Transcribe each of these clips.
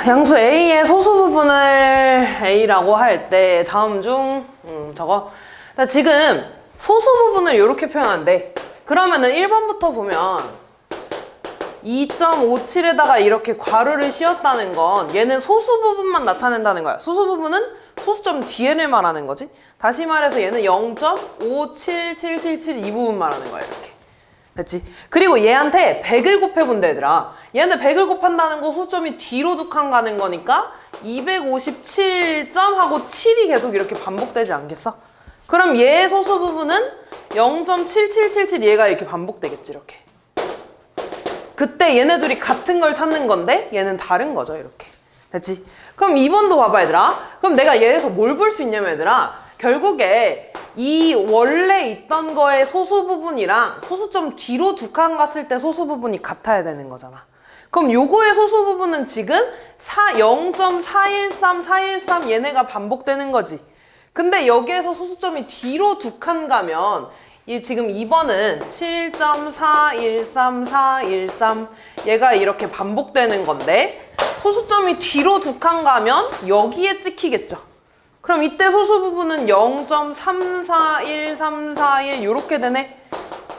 양수 A의 소수 부분을 A라고 할 때 다음 중 저거 지금 소수 부분을 이렇게 표현한대. 그러면은 1번부터 보면 2.57에다가 이렇게 괄호를 씌웠다는 건 얘는 소수 부분만 나타낸다는 거야. 소수 부분은 소수점 뒤에를 말하는 거지. 다시 말해서 얘는 0.57777 이 부분 말하는 거야. 이렇게. 됐지? 그리고 얘한테 100을 곱해본다 얘들아. 얘한테 100을 곱한다는 거 소수점이 뒤로 두 칸 가는 거니까 257점 하고 7이 계속 이렇게 반복되지 않겠어? 그럼 얘의 소수 부분은 0.7777 얘가 이렇게 반복되겠지 이렇게. 그때 얘네 둘이 같은 걸 찾는 건데 얘는 다른 거죠 이렇게. 됐지? 그럼 2번도 봐봐 얘들아. 그럼 내가 얘에서 뭘 볼 수 있냐면 얘들아, 결국에 이 원래 있던 거의 소수 부분이랑 소수점 뒤로 두 칸 갔을 때 소수 부분이 같아야 되는 거잖아. 그럼 요거의 소수 부분은 지금 0.413, 413 얘네가 반복되는 거지. 근데 여기에서 소수점이 뒤로 두 칸 가면 이 지금 2번은 7.413, 413 얘가 이렇게 반복되는 건데 소수점이 뒤로 두 칸 가면 여기에 찍히겠죠. 그럼 이때 소수 부분은 0.341341 이렇게 되네.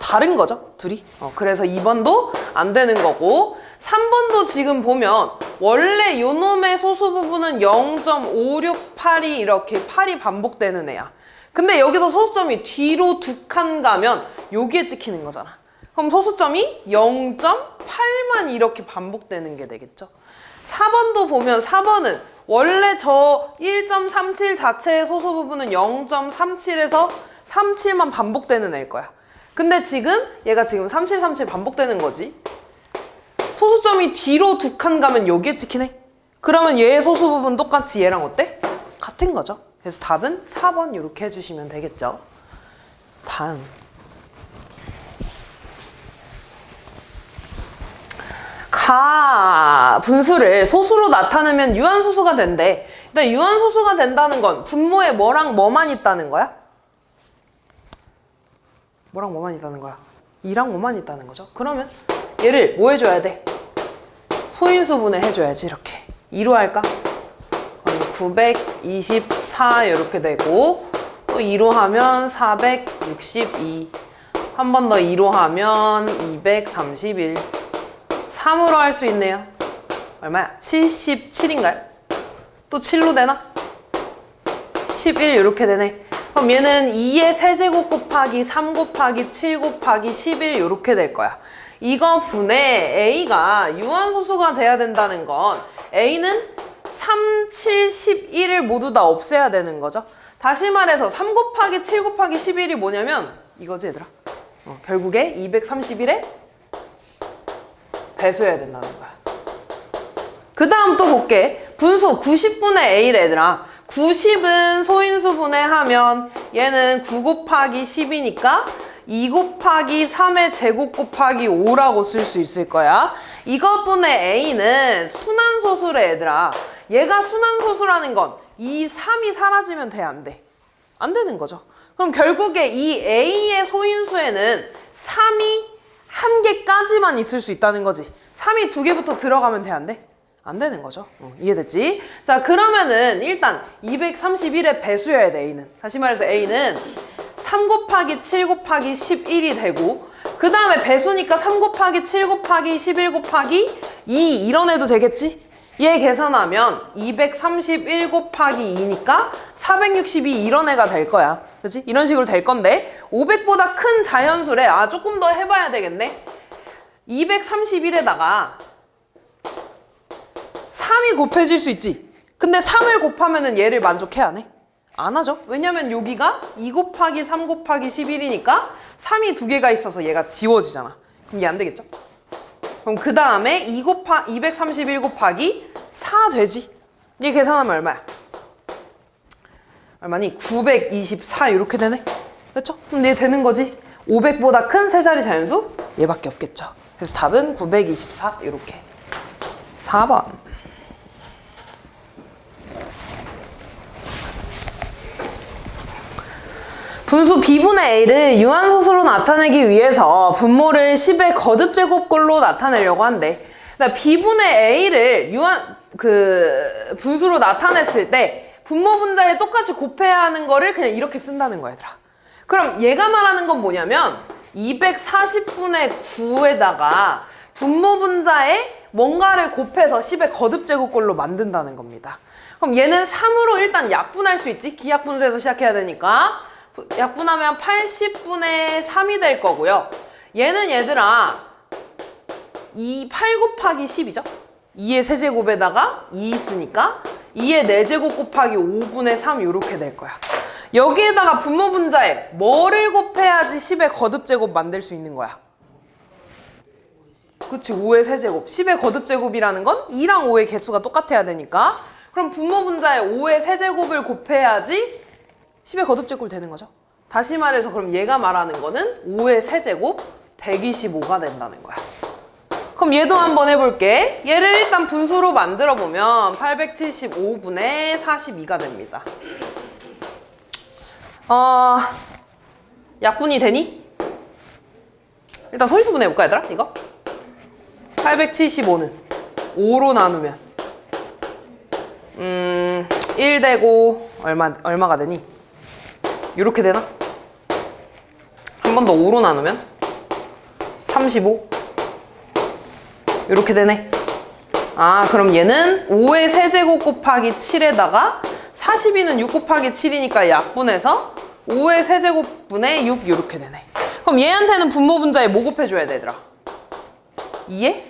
다른 거죠, 둘이. 그래서 2번도 안 되는 거고 3번도 지금 보면 원래 요 놈의 소수 부분은 0.568이 이렇게 8이 반복되는 애야. 근데 여기서 소수점이 뒤로 두 칸 가면 여기에 찍히는 거잖아. 그럼 소수점이 0.8만 이렇게 반복되는 게 되겠죠. 4번도 보면 4번은 원래 저 1.37 자체의 소수 부분은 0.37에서 37만 반복되는 애일 거야. 근데 지금 얘가 지금 37, 37 반복되는 거지. 소수점이 뒤로 두 칸 가면 여기에 찍히네. 그러면 얘의 소수 부분 똑같이 얘랑 어때? 같은 거죠. 그래서 답은 4번 이렇게 해주시면 되겠죠. 다음 분수를 소수로 나타내면 유한소수가 된대. 일단 유한소수가 된다는 건 분모에 뭐랑 뭐만 있다는 거야? 뭐랑 뭐만 있다는 거야? 2랑 5만 있다는 거죠. 그러면 얘를 뭐 해줘야 돼? 소인수분해 해줘야지. 이렇게 2로 할까? 924 이렇게 되고 또 2로 하면 462 한 번 더 2로 하면 231 3으로 할 수 있네요. 얼마야? 77인가요? 또 7로 되나? 11 이렇게 되네. 그럼 얘는 2의 세제곱 곱하기 3 곱하기 7 곱하기 11 이렇게 될 거야. 이거 분의 A가 유한소수가 돼야 된다는 건 A는 3, 7, 11을 모두 다 없애야 되는 거죠. 다시 말해서 3 곱하기 7 곱하기 11이 뭐냐면 이거지 얘들아. 결국에 231에 배수해야 된다는 거야. 그 다음 또 볼게. 분수 90분의 A래 얘들아. 90은 소인수분해 하면 얘는 9 곱하기 10이니까 2 곱하기 3의 제곱 곱하기 5라고 쓸 수 있을 거야. 이것분의 A는 순환소수래 얘들아. 얘가 순환소수라는 건 이 3이 사라지면 돼, 안 돼? 안 되는 거죠. 그럼 결국에 이 A의 소인수에는 3이 한 개까지만 있을 수 있다는 거지. 3이 두 개부터 들어가면 돼, 안 돼? 안 되는 거죠. 이해됐지? 자, 그러면은 일단 231의 배수여야 돼, A는. 다시 말해서 A는 3 곱하기 7 곱하기 11이 되고 그 다음에 배수니까 3 곱하기 7 곱하기 11 곱하기 2 이런 애도 되겠지? 얘 계산하면 231 곱하기 2니까 462 이런 애가 될 거야. 그치? 이런 식으로 될 건데 500보다 큰 자연수래. 조금 더 해봐야 되겠네. 231에다가 3이 곱해질 수 있지. 근데 3을 곱하면은 얘를 만족해 안 해? 안 하죠. 왜냐면 여기가 2 곱하기 3 곱하기 11이니까 3이 두 개가 있어서 얘가 지워지잖아. 그럼 얘 안 되겠죠? 그럼 그 다음에 231 곱하기 4 되지. 얘 계산하면 얼마야? 얼마니? 924 이렇게 되네. 그렇죠? 그럼 얘 되는 거지. 500보다 큰 세 자리 자연수? 얘밖에 없겠죠. 그래서 답은 924 이렇게. 4번. 분수 B분의 A를 유한소수로 나타내기 위해서 분모를 10의 거듭제곱꼴로 나타내려고 한대. 그러니까 B분의 A를 그 분수로 나타냈을 때 분모 분자에 똑같이 곱해야 하는 거를 그냥 이렇게 쓴다는 거야, 얘들아. 그럼 얘가 말하는 건 뭐냐면 240분의 9에다가 분모 분자에 뭔가를 곱해서 10의 거듭제곱꼴로 만든다는 겁니다. 그럼 얘는 3으로 일단 약분할 수 있지? 기약분수에서 시작해야 되니까. 약분하면 80분의 3이 될 거고요. 얘는 얘들아 8 곱하기 10이죠? 2의 세제곱에다가 2 있으니까 2의 4제곱 곱하기 5분의 3 이렇게 될 거야. 여기에다가 분모 분자에 뭐를 곱해야지 10의 거듭제곱 만들 수 있는 거야? 그치, 5의 세제곱. 10의 거듭제곱이라는 건 2랑 5의 개수가 똑같아야 되니까. 그럼 분모 분자에 5의 세제곱을 곱해야지 10의 거듭제곱이 되는 거죠. 다시 말해서 그럼 얘가 말하는 거는 5의 세제곱 125가 된다는 거야. 그럼 얘도 한번 해볼게. 얘를 일단 분수로 만들어 보면 875분의 42가 됩니다. 약분이 되니? 일단 소인수분 해볼까, 얘들아? 이거? 875는 5로 나누면 1 되고 얼마가 되니? 이렇게 되나? 한 번 더 5로 나누면 35 이렇게 되네. 그럼 얘는 5의 세제곱 곱하기 7에다가 42는 6 곱하기 7이니까 약분해서 5의 세제곱분의 6 이렇게 되네. 그럼 얘한테는 분모 분자에 뭐 곱해줘야 돼, 얘들아? 2의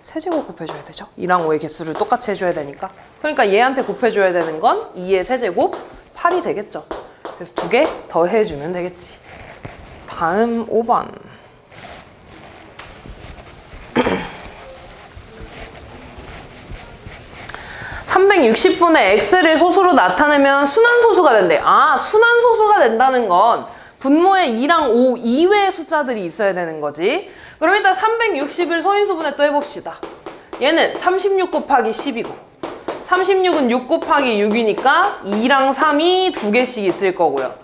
세제곱 곱해줘야 되죠. 2랑 5의 개수를 똑같이 해줘야 되니까. 그러니까 얘한테 곱해줘야 되는 건 2의 세제곱 8이 되겠죠. 그래서 2개 더 해주면 되겠지. 다음 5번. (360분의 x를 소수로 나타내면 순환소수가 된대. 순환소수가 된다는 건 분모에 2랑 5 이외의 숫자들이 있어야 되는 거지. 그럼 일단 360을 소인수분해 또 해봅시다. 얘는 36 곱하기 10이고 36은 6 곱하기 6이니까 2랑 3이 2개씩 있을 거고요.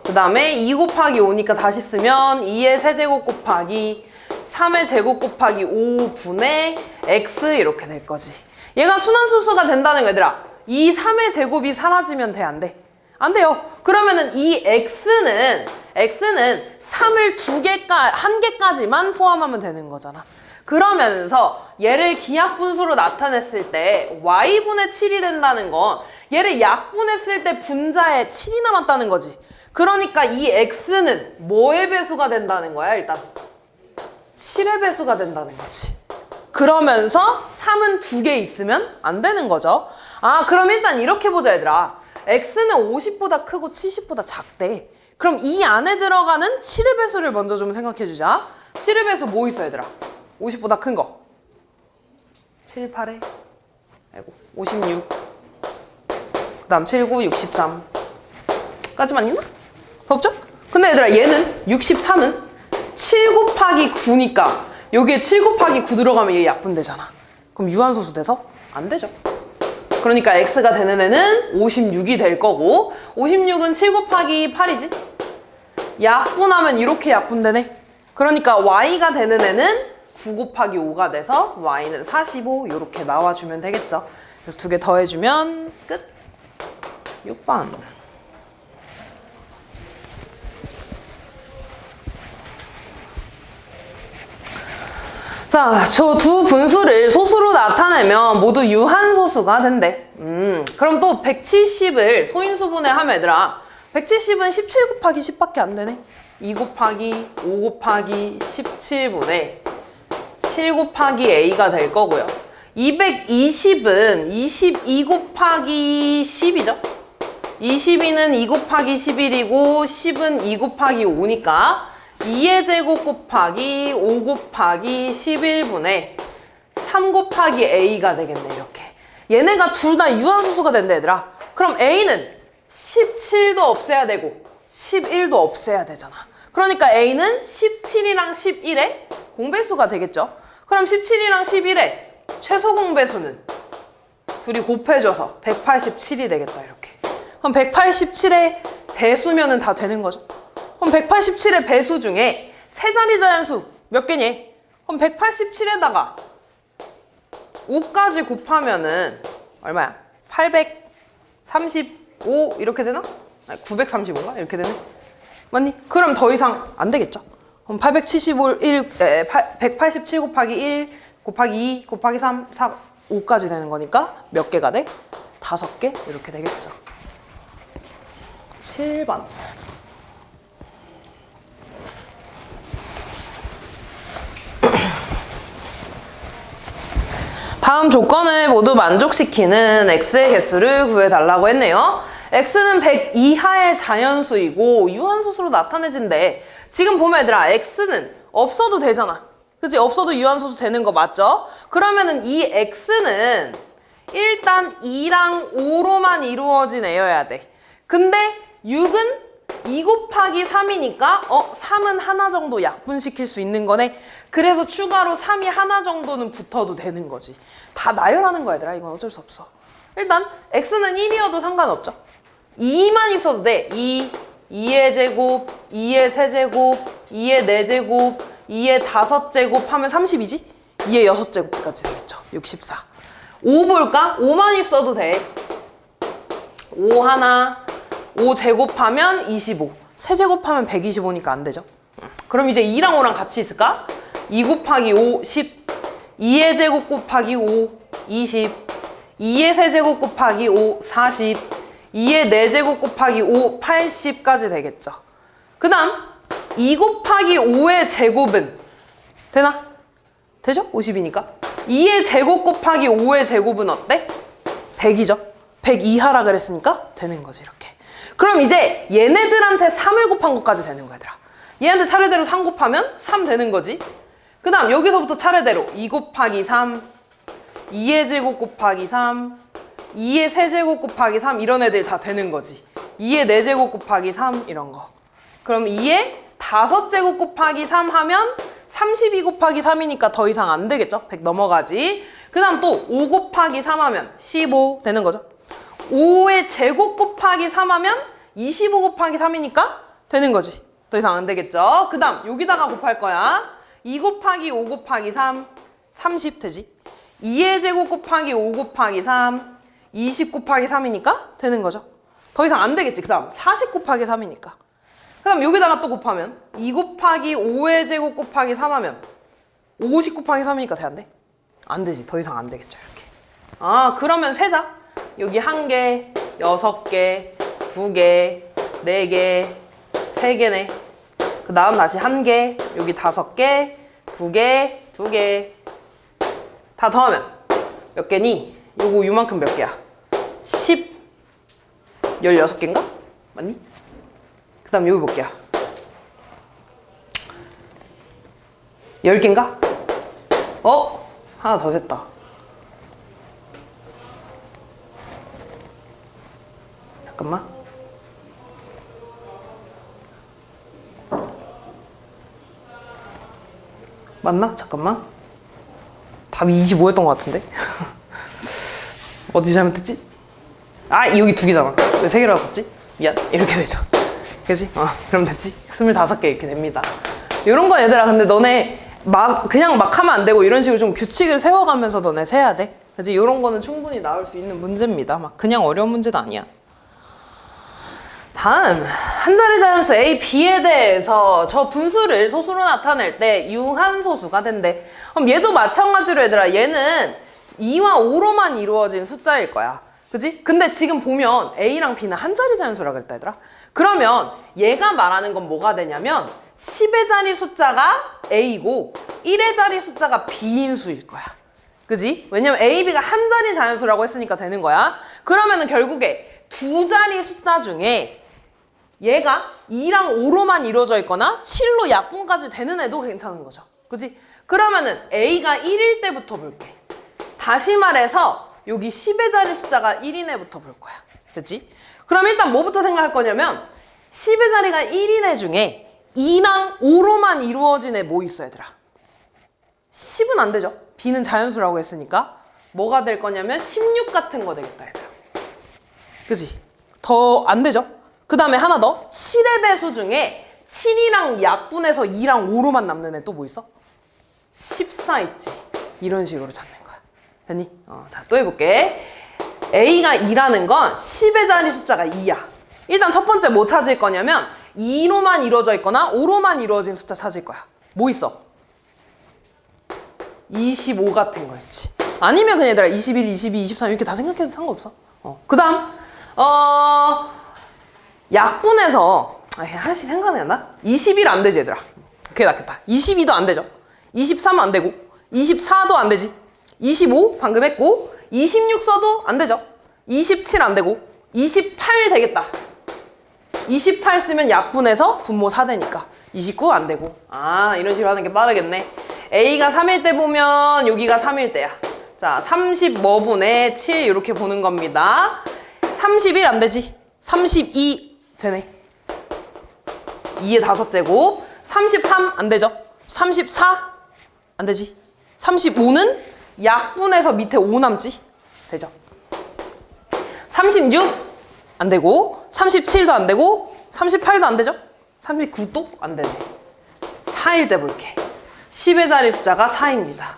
그 다음에 2 곱하기 5니까 다시 쓰면 2의 세제곱 곱하기 3의 제곱 곱하기 5분의 x 이렇게 될 거지. 얘가 순환소수가 된다는 거, 얘들아. 이 3의 제곱이 사라지면 돼, 안 돼? 안 돼요. 그러면은 이 x는 3을 1개까지만 포함하면 되는 거잖아. 그러면서 얘를 기약분수로 나타냈을 때 y분의 7이 된다는 건 얘를 약분했을 때 분자에 7이 남았다는 거지. 그러니까 이 x는 뭐의 배수가 된다는 거야, 일단? 7의 배수가 된다는 거지. 그러면서 3은 2개 있으면 안 되는 거죠. 그럼 일단 이렇게 보자, 얘들아. x는 50보다 크고 70보다 작대. 그럼 이 안에 들어가는 7의 배수를 먼저 좀 생각해주자. 7의 배수 뭐 있어, 얘들아? 50보다 큰 거. 7, 8에 56. 그 다음 7, 9, 63. 까지만 있나? 더 없죠? 근데 얘들아, 얘는 63은 7 곱하기 9니까 여기에 7 곱하기 9 들어가면 얘 약분되잖아. 그럼 유한소수 돼서 안 되죠. 그러니까 x가 되는 애는 56이 될 거고 56은 7 곱하기 8이지? 약분하면 이렇게 약분되네. 그러니까 y가 되는 애는 9 곱하기 5가 돼서 y는 45 이렇게 나와주면 되겠죠. 그래서 2개 더해주면 끝. 6번. 자, 저 두 분수를 소수로 나타내면 모두 유한소수가 된대. 그럼 또 170을 소인수분해 하면 얘들아 170은 17 곱하기 10밖에 안 되네. 2 곱하기 5 곱하기 17분의 7 곱하기 a가 될 거고요. 220은 22 곱하기 10이죠. 22는 2 곱하기 11이고 10은 2 곱하기 5니까 2의 제곱 곱하기 5 곱하기 11분의 3 곱하기 a가 되겠네, 이렇게. 얘네가 둘 다 유한소수가 된다, 얘들아. 그럼 a는 17도 없애야 되고 11도 없애야 되잖아. 그러니까 a는 17이랑 11의 공배수가 되겠죠. 그럼 17이랑 11의 최소 공배수는 둘이 곱해줘서 187이 되겠다, 이렇게. 그럼 187의 배수면은 다 되는 거죠. 그럼 187의 배수 중에 세 자리 자연수 몇 개니? 그럼 187에다가 5까지 곱하면은 얼마야? 835 이렇게 되나? 아니, 935인가? 이렇게 되네. 맞니? 그럼 더 이상 안 되겠죠? 그럼 187 곱하기 1 곱하기 2 곱하기 3, 4, 5까지 되는 거니까 몇 개가 돼? 5개? 이렇게 되겠죠. 7번. 다음 조건을 모두 만족시키는 x의 개수를 구해달라고 했네요. x는 100 이하의 자연수이고 유한소수로 나타내진대. 지금 보면 얘들아, x는 없어도 되잖아. 그치? 없어도 유한소수 되는 거 맞죠? 그러면은 이 x는 일단 2랑 5로만 이루어진 애여야 돼. 근데 6은 2 곱하기 3이니까 3은 하나 정도 약분시킬 수 있는 거네. 그래서 추가로 3이 하나 정도는 붙어도 되는 거지. 다 나열하는 거야 얘들아. 이건 어쩔 수 없어. 일단 x는 1이어도 상관없죠. 2만 있어도 돼. 2의 제곱, 2의 세제곱, 2의 4제곱, 2의 5제곱 하면 30이지? 2의 6제곱까지 되겠죠. 64. 5 볼까? 5만 있어도 돼. 5 하나, 5 제곱하면 25. 세제곱하면 125니까 안 되죠. 그럼 이제 2랑 5랑 같이 있을까? 2 곱하기 5, 10. 2의 제곱 곱하기 5, 20. 2의 세제곱 곱하기 5, 40. 2의 4제곱 곱하기 5, 80까지 되겠죠. 그 다음 2 곱하기 5의 제곱은 되나? 되죠? 50이니까. 2의 제곱 곱하기 5의 제곱은 어때? 100이죠. 100 이하라 그랬으니까 되는 거지 이렇게. 그럼 이제 얘네들한테 3을 곱한 것까지 되는 거야 얘들아. 얘한테 차례대로 3 곱하면 3 되는 거지. 그 다음 여기서부터 차례대로 2 곱하기 3, 2의 제곱 곱하기 3, 2의 세제곱 곱하기 3 이런 애들 다 되는 거지. 2의 4제곱 곱하기 3 이런 거. 그럼 2의 5제곱 곱하기 3 하면 32 곱하기 3이니까 더 이상 안 되겠죠? 100 넘어가지. 그 다음 또 5 곱하기 3 하면 15 되는 거죠. 5의 제곱 곱하기 3 하면 25 곱하기 3이니까 되는 거지. 더 이상 안 되겠죠? 그 다음 여기다가 곱할 거야. 2 곱하기 5 곱하기 3, 30 되지. 2의 제곱 곱하기 5 곱하기 3, 20 곱하기 3이니까 되는 거죠. 더 이상 안 되겠지. 그 다음 40 곱하기 3이니까. 그럼 여기다가 또 곱하면 2 곱하기 5의 제곱 곱하기 3 하면 50 곱하기 3이니까 돼 안 돼? 안 되지. 더 이상 안 되겠죠. 이렇게. 그러면 세자. 여기 1개, 6개, 2개, 4개, 3개네. 그 다음 다시 1개, 여기 5개, 2개, 2개. 다 더하면 몇 개니? 요거 요만큼 몇 개야? 16개인가? 맞니? 그 다음 여기 몇 개야? 10개인가? 하나 더 됐다. 잠깐만. 맞나? 잠깐만. 답이 25였던 것 같은데? 어디 잘못했지? 여기 2개잖아. 왜 3개라고 썼지? 미안. 이렇게 되죠. 그치? 그럼 됐지? 25개 이렇게 됩니다. 이런 거 얘들아, 근데 너네 그냥 막 하면 안 되고 이런 식으로 좀 규칙을 세워가면서 너네 세야 돼. 그치? 이런 거는 충분히 나올 수 있는 문제입니다. 막 그냥 어려운 문제도 아니야. 다음, 한 자리 자연수 A, B에 대해서 저 분수를 소수로 나타낼 때 유한소수가 된대. 그럼 얘도 마찬가지로 얘들아, 얘는 2와 5로만 이루어진 숫자일 거야. 그치? 근데 지금 보면 A랑 B는 한 자리 자연수라 그랬다 얘들아. 그러면 얘가 말하는 건 뭐가 되냐면 10의 자리 숫자가 A고 1의 자리 숫자가 B인 수일 거야. 그지? 왜냐면 A, B가 한 자리 자연수라고 했으니까 되는 거야. 그러면은 결국에 두 자리 숫자 중에 얘가 2랑 5로만 이루어져 있거나 7로 약분까지 되는 애도 괜찮은 거죠. 그치? 그러면은 A가 1일 때부터 볼게. 다시 말해서 여기 10의 자리 숫자가 1인 애부터 볼 거야. 됐지? 그럼 일단 뭐부터 생각할 거냐면 10의 자리가 1인 애 중에 2랑 5로만 이루어진 애 뭐 있어 얘들아? 10은 안 되죠. B는 자연수라고 했으니까 뭐가 될 거냐면 16 같은 거 되겠다 얘들아. 그치? 더 안 되죠? 그 다음에 하나 더 7의 배수 중에 7이랑 약분해서 2랑 5로만 남는 애 또 뭐 있어? 14 있지. 이런 식으로 찾는 거야. 됐니? 자, 또 해볼게. A가 2라는 건 10의 자리 숫자가 2야. 일단 첫 번째 뭐 찾을 거냐면 2로만 이루어져 있거나 5로만 이루어진 숫자 찾을 거야. 뭐 있어? 25 같은 거 있지. 아니면 그냥 얘들아 21, 22, 23 이렇게 다 생각해도 상관없어. 그 다음 약분해서 하나씩 생각이 안 나? 21 안 되지 얘들아. 그게 낫겠다. 22도 안 되죠. 23 안 되고 24도 안 되지. 25 방금 했고 26 써도 안 되죠. 27 안 되고 28 되겠다. 28 쓰면 약분해서 분모 4되니까 29 안 되고. 이런 식으로 하는 게 빠르겠네. A가 3일 때 보면 여기가 3일 때야. 자, 30 뭐분의 7 이렇게 보는 겁니다. 31 안 되지. 32 되네. 2의 5제곱. 33 안 되죠. 34 안 되지. 35는 약분해서 밑에 5 남지. 되죠. 36 안 되고 37도 안 되고 38도 안 되죠. 39도 안 되네. 4일 때 볼게. 10의 자리 숫자가 4입니다.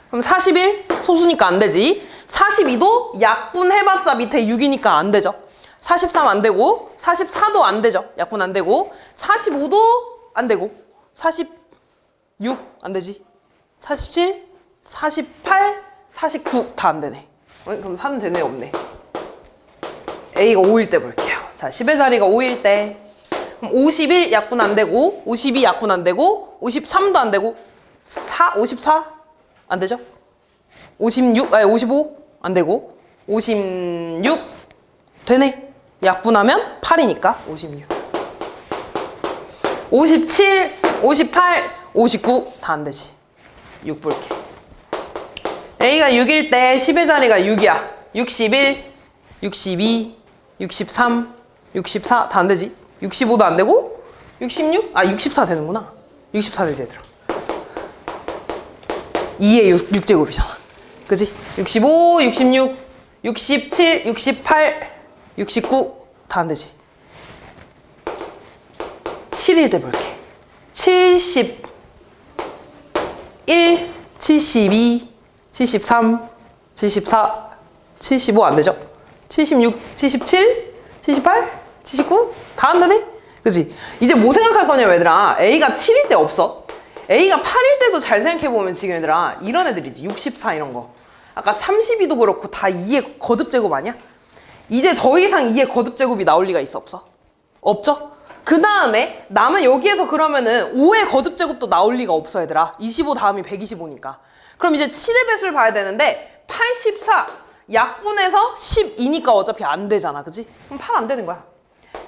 그럼 41 소수니까 안 되지. 42도 약분해봤자 밑에 6이니까 안 되죠. 43 안 되고 44도 안 되죠. 약분 안 되고 45도 안 되고 46 안 되지. 47, 48, 49 다 안 되네. 그럼 4는 되네 없네. A가 5일 때 볼게요. 자, 10의 자리가 5일 때 그럼 51 약분 안 되고 52 약분 안 되고 53도 안 되고 54 안 되죠? 55 안 되고 56 되네. 약분하면 8이니까 56 57 58 59 다 안 되지. 6 볼게. A가 6일 때 10의 자리가 6이야. 61 62 63 64 다 안 되지. 65도 안 되고 66? 64 되는구나. 64 되지 얘들아. 2의 6제곱이잖아. 그치? 65, 66, 67, 68, 69 다 안 되지. 7일 때 볼게. 71, 72, 73, 74, 75 안 되죠? 76, 77, 78, 79 다 안 되네? 그치? 이제 뭐 생각할 거냐면 얘들아, A가 7일 때 없어. A가 8일 때도 잘 생각해보면 지금 얘들아 이런 애들이지. 64 이런 거. 아까 32도 그렇고 다 2의 거듭제곱 아니야? 이제 더 이상 2의 거듭제곱이 나올 리가 있어 없어? 없죠? 그 다음에 남은 여기에서 그러면은 5의 거듭제곱도 나올 리가 없어 얘들아. 25 다음이 125니까. 그럼 이제 7의 배수를 봐야 되는데 84 약분해서 12니까 어차피 안 되잖아. 그치? 그럼 8 안 되는 거야.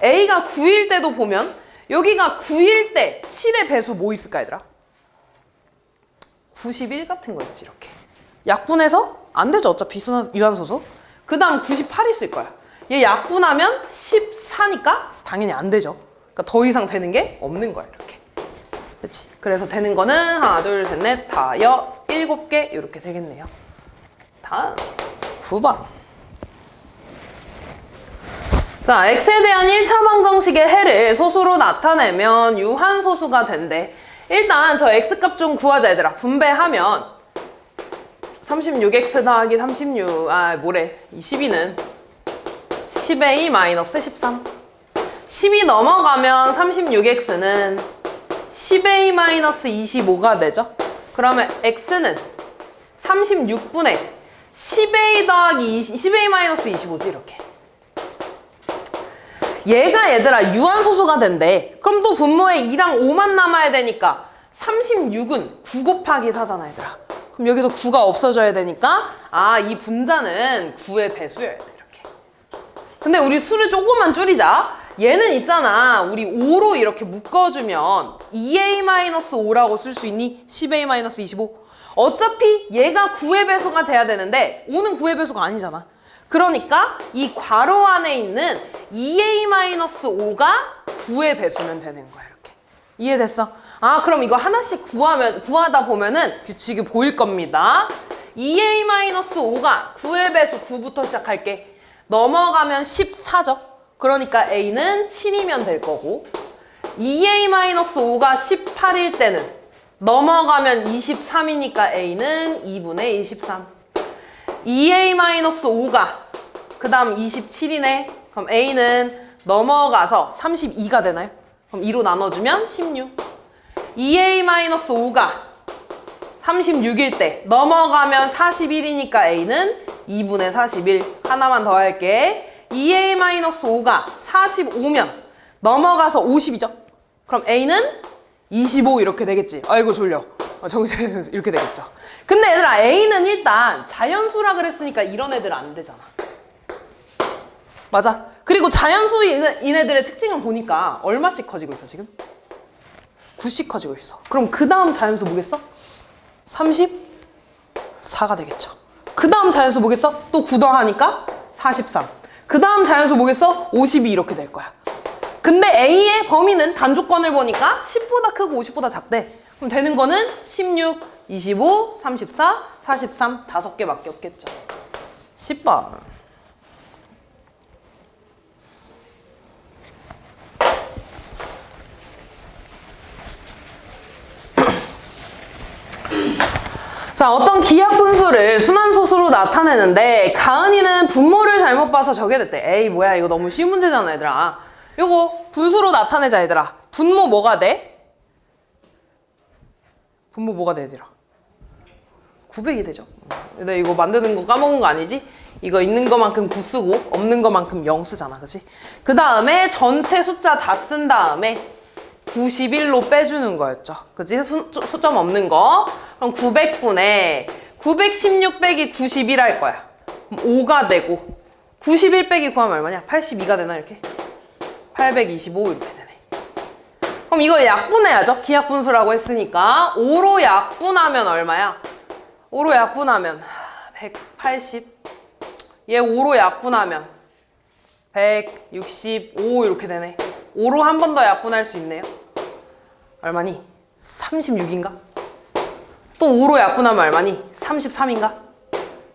A가 9일 때도 보면 여기가 9일 때 7의 배수 뭐 있을까 얘들아? 91 같은 거 있지 이렇게. 약분해서 안 되죠. 어차피 유한소수. 그 다음 98 있을 거야. 얘 약분하면 14니까 당연히 안 되죠. 그러니까 더 이상 되는 게 없는 거야 이렇게. 그치? 그래서 되는 거는 하나 둘 셋 넷 다 7개 이렇게 되겠네요. 다음 9번. 자, x에 대한 1차 방정식의 해를 소수로 나타내면 유한소수가 된대. 일단 저 x값 좀 구하자 얘들아. 분배하면 36x 더하기 36 이 12는 10a 마이너스 13. 10이 넘어가면 36x는 10a 마이너스 25가 되죠. 그러면 x는 36분의 10a 더하기 10a 마이너스 25지 이렇게. 얘가 얘들아 유한소수가 된대. 그럼 또 분모에 2랑 5만 남아야 되니까 36은 9 곱하기 4잖아 얘들아. 그럼 여기서 9가 없어져야 되니까 이 분자는 9의 배수여야 돼 이렇게. 근데 우리 수를 조금만 줄이자. 얘는 있잖아 우리 5로 이렇게 묶어주면 2a-5라고 쓸 수 있니? 10a-25. 어차피 얘가 9의 배수가 돼야 되는데 5는 9의 배수가 아니잖아. 그러니까 이 괄호 안에 있는 2a-5가 9의 배수면 되는 거야 이렇게. 이해됐어? 그럼 이거 하나씩 구하다 보면은 규칙이 보일 겁니다. 2a-5가 9의 배수 9부터 시작할게. 넘어가면 14죠. 그러니까 a는 7이면 될 거고 2a-5가 18일 때는 넘어가면 23이니까 a는 2분의 23. 2a-5가 그 다음 27이네. 그럼 a는 넘어가서 32가 되나요? 그럼 2로 나눠주면 16. 2a-5가 36일 때 넘어가면 41이니까 a는 2분의 41. 하나만 더 할게. 2a-5가 45면 넘어가서 50이죠. 그럼 a는 25 이렇게 되겠지. 아이고 졸려. 정신 이렇게 되겠죠. 근데 얘들아 a는 일단 자연수라 그랬으니까 이런 애들 안 되잖아. 맞아. 그리고 자연수인 애들의 특징을 보니까 얼마씩 커지고 있어 지금? 9씩 커지고 있어. 그럼 그 다음 자연수 뭐겠어? 34가 되겠죠. 그 다음 자연수 뭐겠어? 또 9 더하니까 43. 그 다음 자연수 뭐겠어? 52 이렇게 될 거야. 근데 A의 범위는 단조건을 보니까 10보다 크고 50보다 작대. 그럼 되는 거는 16, 25, 34, 43 5개밖에 없겠죠. 10번. 자, 어떤 기하 분수를 순환소수로 나타내는데 가은이는 분모를 잘못 봐서 저게 됐대. 에이 뭐야 이거 너무 쉬운 문제잖아 얘들아. 요거 분수로 나타내자 얘들아. 분모 뭐가 돼? 분모 뭐가 돼 얘들아? 900이 되죠. 내가 이거 만드는 거 까먹은 거 아니지? 이거 있는 거만큼 9 쓰고 없는 거만큼 0 쓰잖아 그치? 그 다음에 전체 숫자 다 쓴 다음에 91로 빼주는 거였죠. 그치? 소점 없는 거. 그럼 900분에 916 빼기 91 할 거야. 그럼 5가 되고 91 빼기 9하면 얼마냐? 82가 되나 이렇게? 825 이렇게 되네. 그럼 이걸 약분해야죠. 기하분수라고 했으니까 5로 약분하면 얼마야? 5로 약분하면 180. 얘 5로 약분하면 165 이렇게 되네. 5로 한 번 더 약분할 수 있네요. 얼마니? 36인가? 또 5로 약분하면 얼마니? 33인가?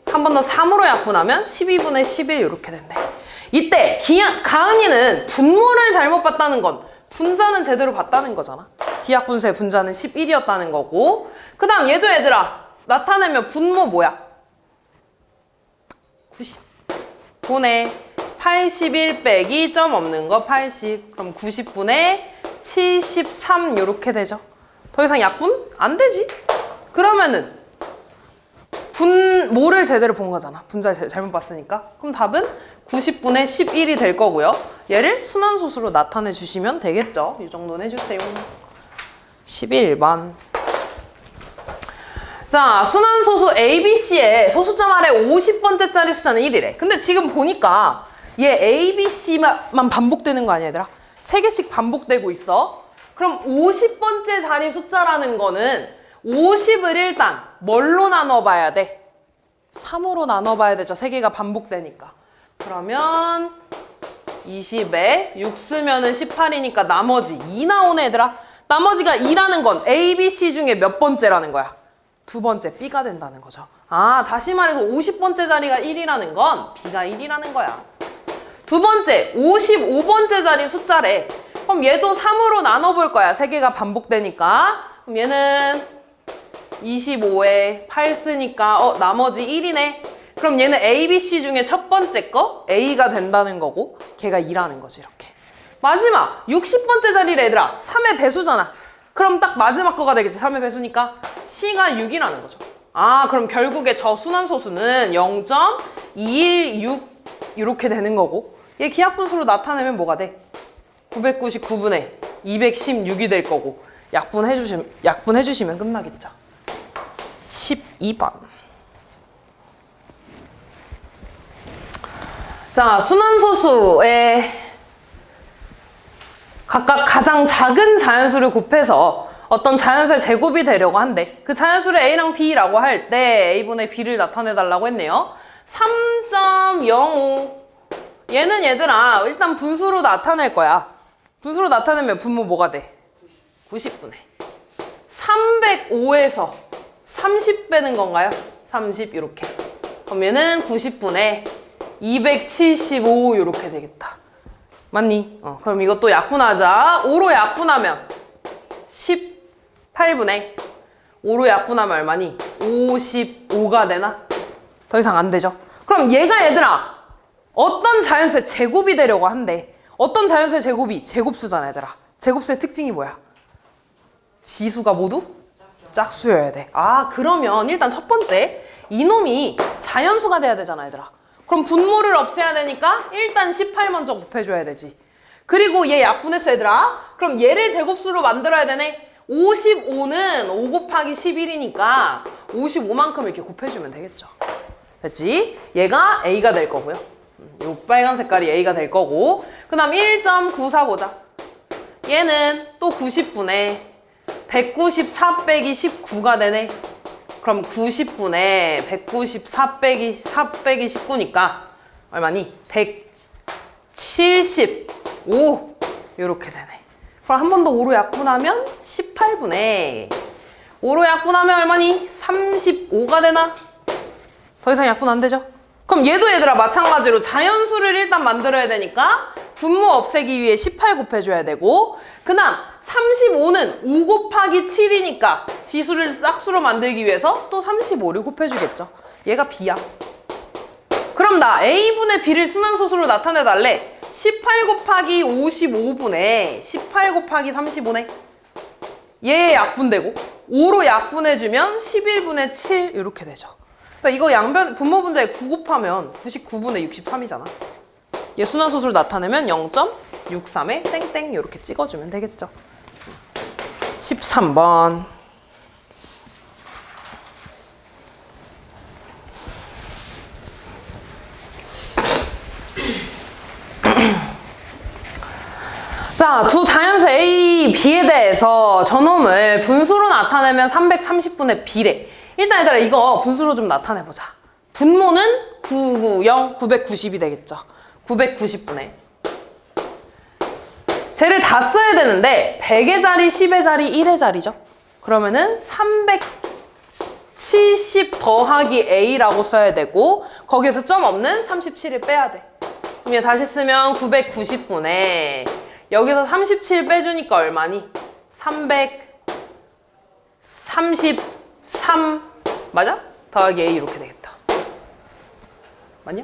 한 번 더 3으로 약분하면 12분의 11 이렇게 된대. 이때 가은이는 분모를 잘못 봤다는 건 분자는 제대로 봤다는 거잖아. 기하분수의 분자는 11이었다는 거고. 그 다음 얘도 얘들아 나타내면 분모 뭐야? 90 분의 81 빼기 점 없는 거 80. 그럼 90분의 73 이렇게 되죠. 더 이상 약분? 안 되지. 그러면은 분모를 제대로 본 거잖아. 분자 잘못 봤으니까. 그럼 답은 90분의 11이 될 거고요. 얘를 순환소수로 나타내 주시면 되겠죠. 이 정도는 해주세요. 11번. 자, 순환소수 ABC의 소수점 아래 50번째짜리 숫자는 1이래. 근데 지금 보니까 얘 ABC만 반복되는 거 아니야 얘들아? 3개씩 반복되고 있어. 그럼 50번째 자리 숫자라는 거는 50을 일단 뭘로 나눠봐야 돼? 3으로 나눠봐야 되죠. 3개가 반복되니까. 그러면 20에 6 쓰면은 18이니까 나머지 2 나오네 얘들아. 나머지가 2라는 건 A, B, C 중에 몇 번째라는 거야? 2번째 B가 된다는 거죠. 아, 다시 말해서 50번째 자리가 1이라는 건 B가 1이라는 거야. 두 번째, 55번째 자리 숫자래. 그럼 얘도 3으로 나눠볼 거야. 3개가 반복되니까. 그럼 얘는 25에 8 쓰니까 나머지 1이네. 그럼 얘는 A, B, C 중에 첫 번째 거 A가 된다는 거고 걔가 2라는 거지 이렇게. 마지막 60번째 자리래 얘들아. 3의 배수잖아. 그럼 딱 마지막 거가 되겠지. 3의 배수니까 C가 6이라는 거죠. 아, 그럼 결국에 저 순환소수는 0.216 이렇게 되는 거고 얘 기하분수로 나타내면 뭐가 돼? 999분의 216이 될 거고 약분해주시면 끝나겠죠. 12번. 자, 순환소수의 각각 가장 작은 자연수를 곱해서 어떤 자연수의 제곱이 되려고 한대. 그 자연수를 A랑 B라고 할 때 A분의 B를 나타내달라고 했네요. 3.05 얘는 얘들아 일단 분수로 나타낼 거야. 분수로 나타내면 분모 뭐가 돼? 90분의 305에서 30 빼는 건가요? 30 이렇게. 그럼 얘는 90분의 275 이렇게 되겠다. 맞니? 그럼 이것도 약분하자. 5로 약분하면 18분의 5로 약분하면 얼마니? 55가 되나? 더 이상 안 되죠. 그럼 얘가 얘들아 어떤 자연수의 제곱이 되려고 한대. 어떤 자연수의 제곱이? 제곱수잖아 얘들아. 제곱수의 특징이 뭐야? 지수가 모두 짝수여야 돼. 아 그러면 일단 첫 번째 이놈이 자연수가 돼야 되잖아 얘들아. 그럼 분모를 없애야 되니까 일단 18 먼저 곱해줘야 되지. 그리고 얘 약분했어 얘들아. 그럼 얘를 제곱수로 만들어야 되네. 55는 5 곱하기 11이니까 55만큼 이렇게 곱해주면 되겠죠. 됐지? 얘가 A가 될 거고요. 요 빨간 색깔이 A가 될 거고, 그 다음 1.94 보자. 얘는 또 90분의 194 빼기 19가 되네. 그럼 90분의 194 빼기 19니까 얼마니? 175 요렇게 되네. 그럼 한 번 더 5로 약분하면 18분의 5로 약분하면 얼마니? 35가 되나? 더 이상 약분 안 되죠? 그럼 얘도 얘들아 마찬가지로 자연수를 일단 만들어야 되니까 분모 없애기 위해 18 곱해줘야 되고, 그 다음 35는 5 곱하기 7이니까 지수를 짝수로 만들기 위해서 또 35를 곱해주겠죠. 얘가 B야. 그럼 나 A분의 B를 순환소수로 나타내달래. 18 곱하기 55분의 18 곱하기 35네. 얘 약분되고 5로 약분해주면 11분의 7 이렇게 되죠. 그러니까 이거 양변 분모 분자에 9 곱하면 99분의 63이잖아. 얘 순환소수를 나타내면 0.63에 땡땡 이렇게 찍어주면 되겠죠. 13번. 자, 두 자연수 A, B에 대해서 저놈을 분수로 나타내면 330분의 B래. 일단 얘들아 이거 분수로 좀 나타내보자. 분모는 990, 990이 되겠죠. 990분의. 쟤를 다 써야 되는데 100의 자리, 10의 자리, 1의 자리죠. 그러면은 370 더하기 A라고 써야 되고 거기에서 점 없는 37을 빼야 돼. 그럼 얘 다시 쓰면 990분의 여기서 37 빼주니까 얼마니? 333 맞아? 더하기 A 이렇게 되겠다. 맞냐?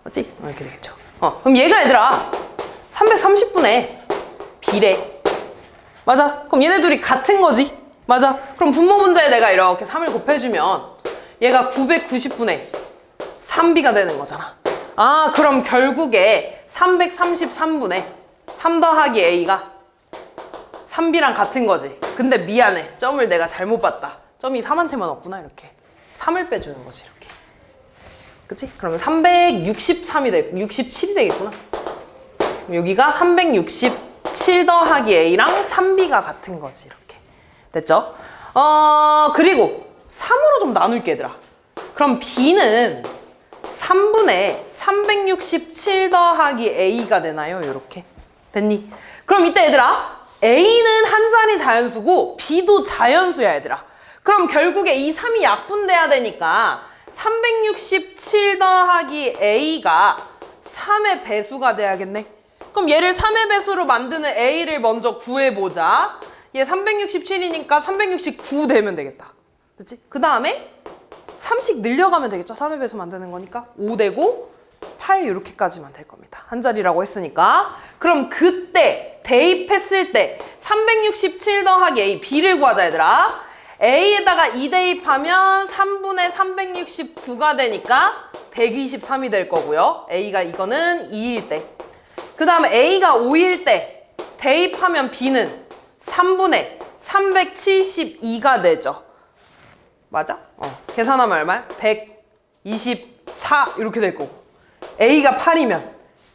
맞지? 이렇게 되겠죠. 그럼 얘가 얘들아 330분의 B래. 맞아? 그럼 얘네 둘이 같은 거지? 맞아? 그럼 분모 분자에 내가 이렇게 3을 곱해주면 얘가 990분의 3B가 되는 거잖아. 아 그럼 결국에 333분의 3 더하기 A가 3B랑 같은 거지. 근데 미안해. 점을 내가 잘못 봤다. 점이 3한테만 없구나. 이렇게 3을 빼주는 거지. 이렇게. 그치? 그러면 363이 되고 67이 되겠구나. 여기가 367 더하기 A랑 3B가 같은 거지. 이렇게. 됐죠? 그리고 3으로 좀 나눌게 얘들아. 그럼 B는 3분의 367 더하기 A가 되나요? 이렇게. 됐니? 그럼 이때 얘들아 A는 한 자리 자연수고 B도 자연수야 얘들아. 그럼 결국에 이 3이 약분돼야 되니까 367 더하기 A가 3의 배수가 돼야겠네. 그럼 얘를 3의 배수로 만드는 A를 먼저 구해보자. 얘 367이니까 369 되면 되겠다. 그치? 그 다음에 3씩 늘려가면 되겠죠. 3의 배수 만드는 거니까 5 되고 8 이렇게까지만 될 겁니다. 한 자리라고 했으니까. 그럼 그때 대입했을 때 367 더하기 A, B를 구하자 얘들아. A에다가 2 대입하면 3분의 369가 되니까 123이 될 거고요. A가 이거는 2일 때. 그 다음에 A가 5일 때 대입하면 B는 3분의 372가 되죠. 맞아? 계산하면 얼마야? 124 이렇게 될 거고. A가 8이면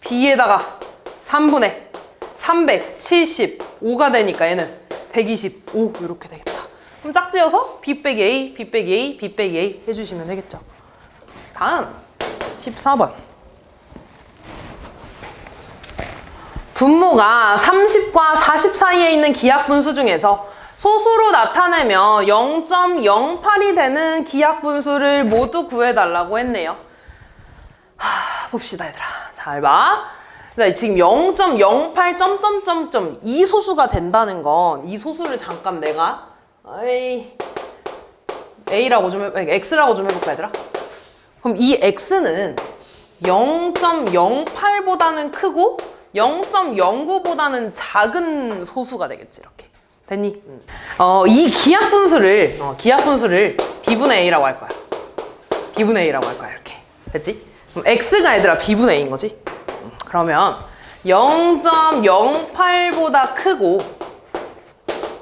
B에다가 3분의 375가 되니까 얘는 125 이렇게 되겠다. 그럼 짝지어서 B 빼기 A, B 빼기 A, B 빼기 A 해주시면 되겠죠. 다음 14번. 분모가 30과 40 사이에 있는 기하분수 중에서 소수로 나타내면 0.08이 되는 기하분수를 모두 구해달라고 했네요. 봅시다 얘들아. 잘 봐. 지금 0.08 점점점점 이 소수가 된다는 건 이 소수를 잠깐 내가 A라고 좀 X라고 좀 해볼까 얘들아? 그럼 이 x는 0.08보다는 크고 0.09보다는 작은 소수가 되겠지. 이렇게 됐니? 이 기하분수를 b분의 a라고 할 거야. b분의 a라고 할 거야. 이렇게 됐지? 그럼 x가 얘들아 b분의 a인 거지? 그러면 0.08보다 크고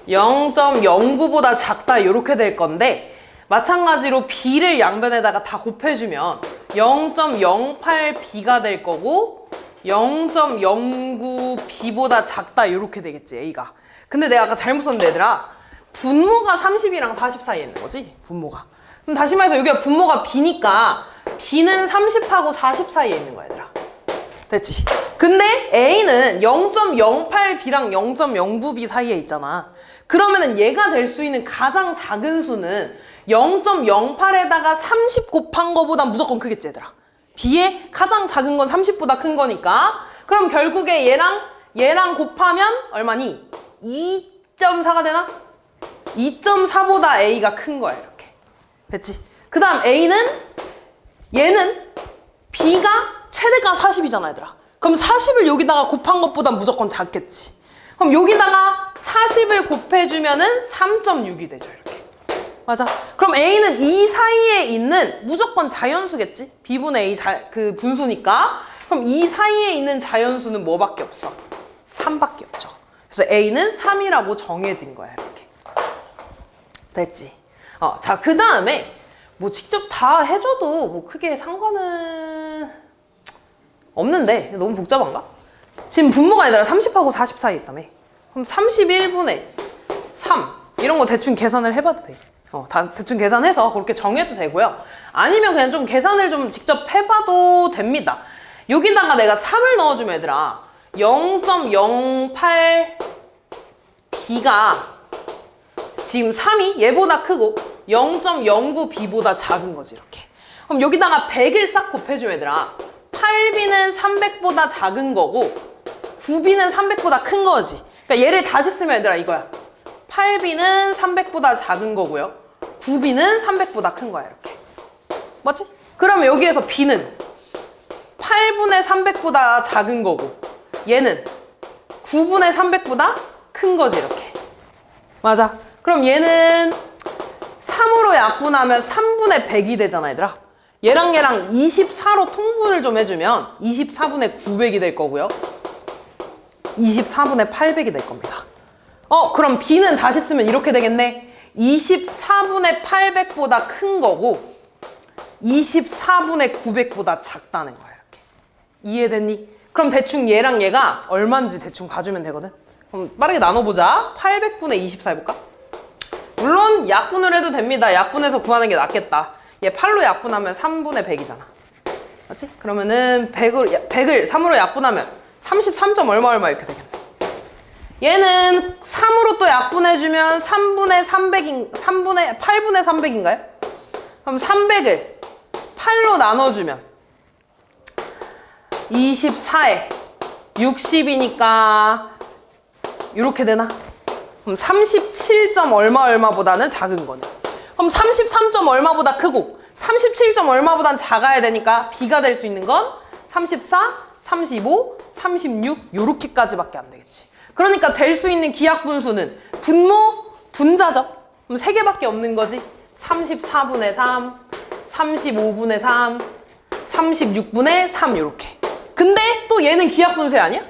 0.09보다 작다 이렇게 될 건데, 마찬가지로 b를 양변에다가 다 곱해주면 0.08b가 될 거고 0.09b보다 작다 이렇게 되겠지, a가. 근데 내가 아까 잘못 썼는데 얘들아, 분모가 30이랑 40 사이에 있는 거지, 분모가. 그럼 다시 말해서 여기가 분모가 b니까 b는 30하고 40 사이에 있는 거야, 얘들아. 됐지? 근데 a는 0.08b랑 0.09b 사이에 있잖아. 그러면은 얘가 될 수 있는 가장 작은 수는 0.08에다가 30 곱한 거보다 무조건 크겠지, 얘들아. b의 가장 작은 건 30보다 큰 거니까. 그럼 결국에 얘랑 곱하면 얼마니? 2.4가 되나? 2.4보다 a가 큰 거야, 이렇게. 됐지? 그 다음 얘는 b가 최대가 40이잖아, 얘들아. 그럼 40을 여기다가 곱한 것보다 무조건 작겠지. 그럼 여기다가 40을 곱해주면은 3.6이 되죠, 이렇게. 맞아. 그럼 a는 이 사이에 있는 무조건 자연수겠지? b분의 a 그 분수니까. 그럼 이 사이에 있는 자연수는 뭐밖에 없어? 3밖에 없죠. 그래서 a는 3이라고 정해진 거야, 이렇게. 됐지? 자, 그 다음에 뭐 직접 다 해줘도 뭐 크게 상관은 없는데 너무 복잡한가? 지금 분모가 아니라 30하고 40 사이에 있다며. 그럼 31분의 3 이런 거 대충 계산을 해봐도 돼. 다 대충 계산해서 그렇게 정해도 되고요. 아니면 그냥 좀 계산을 좀 직접 해봐도 됩니다. 여기다가 내가 3을 넣어주면 얘들아 0.08b가 지금 3이 얘보다 크고 0.09b보다 작은 거지, 이렇게. 그럼 여기다가 100을 싹 곱해주면 얘들아 8b는 300보다 작은 거고 9b는 300보다 큰 거지. 그러니까 얘를 다시 쓰면 얘들아 이거야. 8b는 300보다 작은 거고요. 9b는 300보다 큰 거야, 이렇게. 맞지? 그럼 여기에서 b는 8분의 300보다 작은 거고 얘는 9분의 300보다 큰 거지, 이렇게. 맞아. 그럼 얘는 3으로 약분하면 3분의 100이 되잖아, 얘들아. 얘랑 24로 통분을 좀 해주면 24분의 900이 될 거고요. 24분의 800이 될 겁니다. 그럼 b는 다시 쓰면 이렇게 되겠네. 24분의 800보다 큰 거고 24분의 900보다 작다는 거야, 이렇게. 이해됐니? 그럼 대충 얘랑 얘가 얼마인지 대충 봐주면 되거든. 그럼 빠르게 나눠보자. 800분의 24 해볼까? 물론 약분을 해도 됩니다. 약분해서 구하는 게 낫겠다. 얘 8로 약분하면 3분의 100이잖아. 맞지? 그러면은 100을 3으로 약분하면 33점 얼마 이렇게 되겠네. 얘는 3으로 또 약분해주면 8분의 300인가요? 그럼 300을 8로 나눠주면 24에 60이니까 이렇게 되나? 그럼 37점 얼마보다는 작은 거네. 그럼 33점 얼마보다 크고 37점 얼마보단 작아야 되니까 b가 될 수 있는 건 34, 35, 36 요렇게까지밖에 안 되겠지. 그러니까 될 수 있는 기하분수는 분모, 분자죠. 그럼 3개밖에 없는 거지. 34분의 3, 35분의 3, 36분의 3 요렇게. 근데 또 얘는 기하분수 아니야?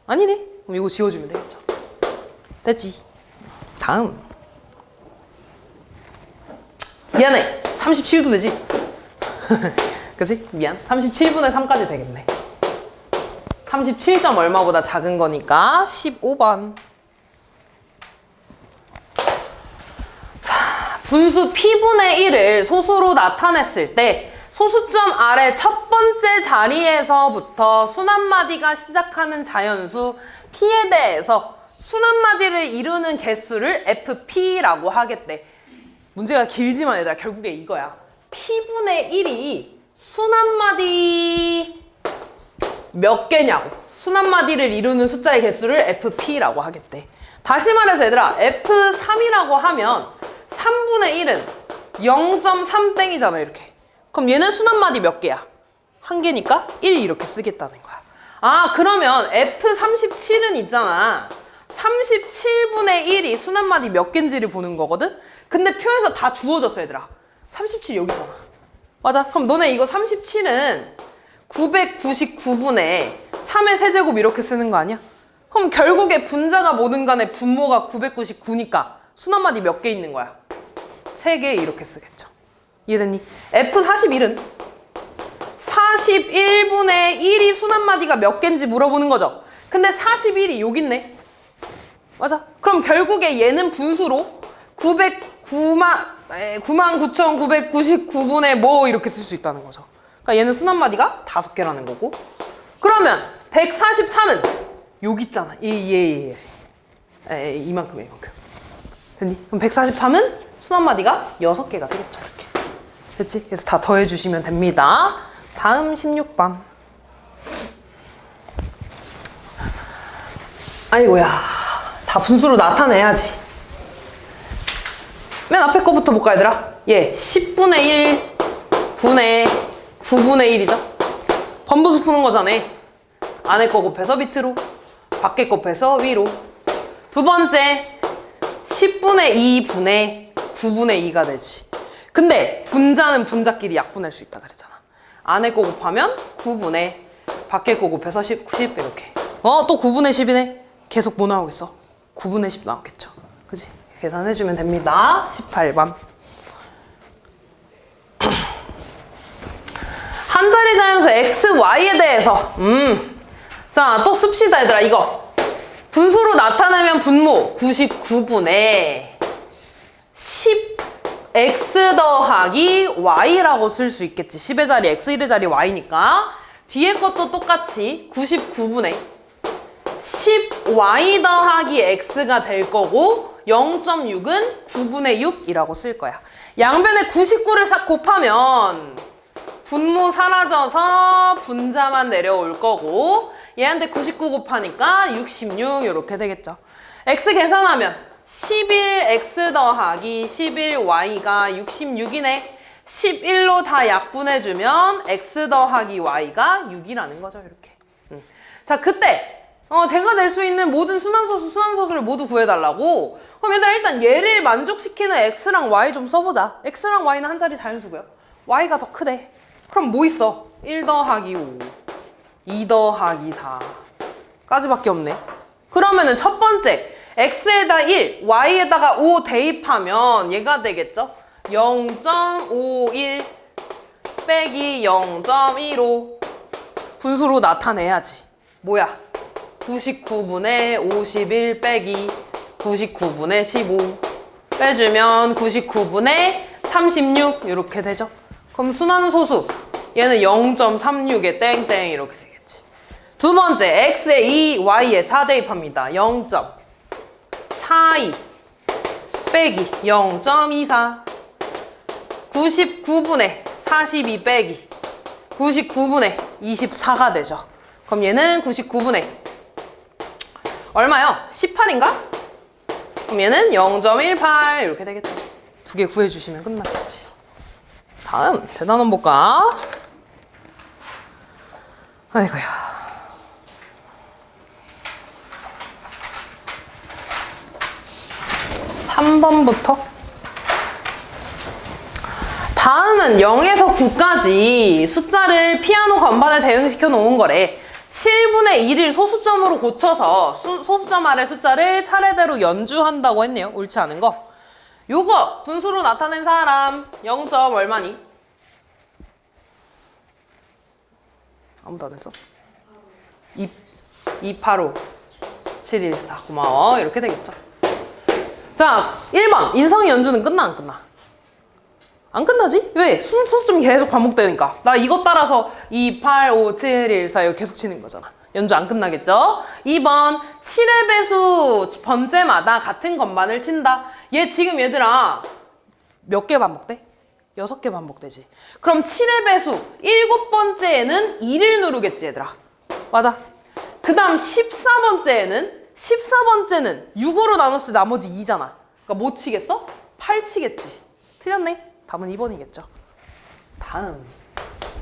아니네. 그럼 이거 지워주면 되겠죠. 됐지? 다음. 미안해. 37도 되지? 그치? 미안. 37분의 3까지 되겠네. 37점 얼마보다 작은 거니까 15번. 자, 분수 p분의 1을 소수로 나타냈을 때 소수점 아래 첫 번째 자리에서부터 순한마디가 시작하는 자연수 p에 대해서 순한마디를 이루는 개수를 fp라고 하겠대. 문제가 길지만 얘들아 결국에 이거야. p분의 1이 순한마디 몇 개냐고. 순한마디를 이루는 숫자의 개수를 fp라고 하겠대. 다시 말해서 얘들아 f3이라고 하면 3분의 1은 0.3땡이잖아, 이렇게. 그럼 얘는 순한마디 몇 개야? 한 개니까 1 이렇게 쓰겠다는 거야. 아, 그러면 F37은 있잖아. 37분의 1이 순한마디 몇 개인지를 보는 거거든? 근데 표에서 다 주어졌어, 얘들아. 37 여기 있잖아. 맞아. 그럼 너네 이거 37은 999분의 3의 세제곱 이렇게 쓰는 거 아니야? 그럼 결국에 분자가 뭐든 간에 분모가 999니까 순한마디 몇 개 있는 거야? 3개 이렇게 쓰겠죠. 이해됐니? F41은 41분의 1이 순한마디가 몇 개인지 물어보는 거죠. 근데 41이 여기 있네. 맞아. 그럼 결국에 얘는 분수로 99,999분의 뭐 이렇게 쓸 수 있다는 거죠. 그러니까 얘는 순한마디가 5개라는 거고. 그러면 143은 여기 있잖아. 이만큼. 됐니? 그럼 143은 순한마디가 6개가 되겠죠. 이렇게. 됐지? 그래서 다 더해주시면 됩니다. 다음 16번. 아이고야. 다 분수로 나타내야지. 맨 앞에 거부터 볼까, 얘들아? 얘 10분의 1 분의 9분의 1이죠? 번부수 푸는 거잖아. 안에 거 곱해서 밑으로, 밖에 거 곱해서 위로. 두 번째, 10분의 2 분의 9분의 2가 되지. 근데 분자는 분자끼리 약분할 수 있다 그랬잖아. 안에 거 곱하면 9분의, 밖에 거 곱해서 10 이렇게. 또 9분의 10이네. 계속 뭐 나오겠어? 9분의 10 나오겠죠. 그지? 계산해주면 됩니다. 18번. 한 자리 자연수 x, y에 대해서 자, 또 씁시다, 얘들아. 이거 분수로 나타내면 분모 99분의 10x 더하기 y라고 쓸 수 있겠지. 10의 자리 x, 1의 자리 y니까 뒤에 것도 똑같이 99분의 10y 더하기 x가 될 거고 0.6은 9분의 6이라고 쓸 거야. 양변에 99를 싹 곱하면 분모 사라져서 분자만 내려올 거고 얘한테 99 곱하니까 66 이렇게 되겠죠. x 계산하면 11x 더하기 11y가 66이네. 11로 다 약분해주면 x 더하기 y가 6이라는 거죠. 이렇게. 자, 그때 제가 낼 수 있는 모든 순환소수, 순환소수를 모두 구해달라고. 그럼 얘들아, 일단 얘를 만족시키는 x랑 y 좀 써보자. x랑 y는 한 자리 자연수고요. y가 더 크대. 그럼 뭐 있어? 1 더하기 5, 2 더하기 4까지밖에 없네. 그러면은 첫 번째 x에다 1, y에다가 5 대입하면 얘가 되겠죠? 0.51 빼기 0.15 분수로 나타내야지. 뭐야? 99분의 51 빼기 99분의 15 빼주면 99분의 36 이렇게 되죠. 그럼 순환소수 얘는 0.36에 땡땡 이렇게 되겠지. 두 번째 x에 2, y에 4 대입합니다. 0.42 빼기 0.24 99분의 42 빼기 99분의 24가 되죠. 그럼 얘는 99분의 얼마요? 18인가? 그럼 얘는 0.18 이렇게 되겠죠. 두 개 구해주시면 끝나겠지. 다음 대단원 볼까? 아이고야. 3번부터 다음은 0에서 9까지 숫자를 피아노 건반에 대응시켜 놓은 거래. 7분의 1을 소수점으로 고쳐서 소수점 아래 숫자를 차례대로 연주한다고 했네요. 옳지 않은 거. 요거 분수로 나타낸 사람 0. 얼마니? 아무도 안 했어? 285 714 고마워. 이렇게 되겠죠. 자, 1번 인성이 연주는 끝나 안 끝나? 안 끝나지? 왜? 소수점이 계속 반복되니까. 나 이것 따라서 2, 8, 5, 7, 1, 4 이거 계속 치는 거잖아. 연주 안 끝나겠죠? 2번 7의 배수 번째마다 같은 건반을 친다. 얘 지금 얘들아 몇 개 반복돼? 6개 반복되지. 그럼 7의 배수 7번째에는 2를 누르겠지 얘들아. 맞아. 그 다음 14번째는 6으로 나눴을 때 나머지 2잖아. 그러니까 뭐 치겠어? 8 치겠지. 틀렸네. 답은 2번이겠죠. 다음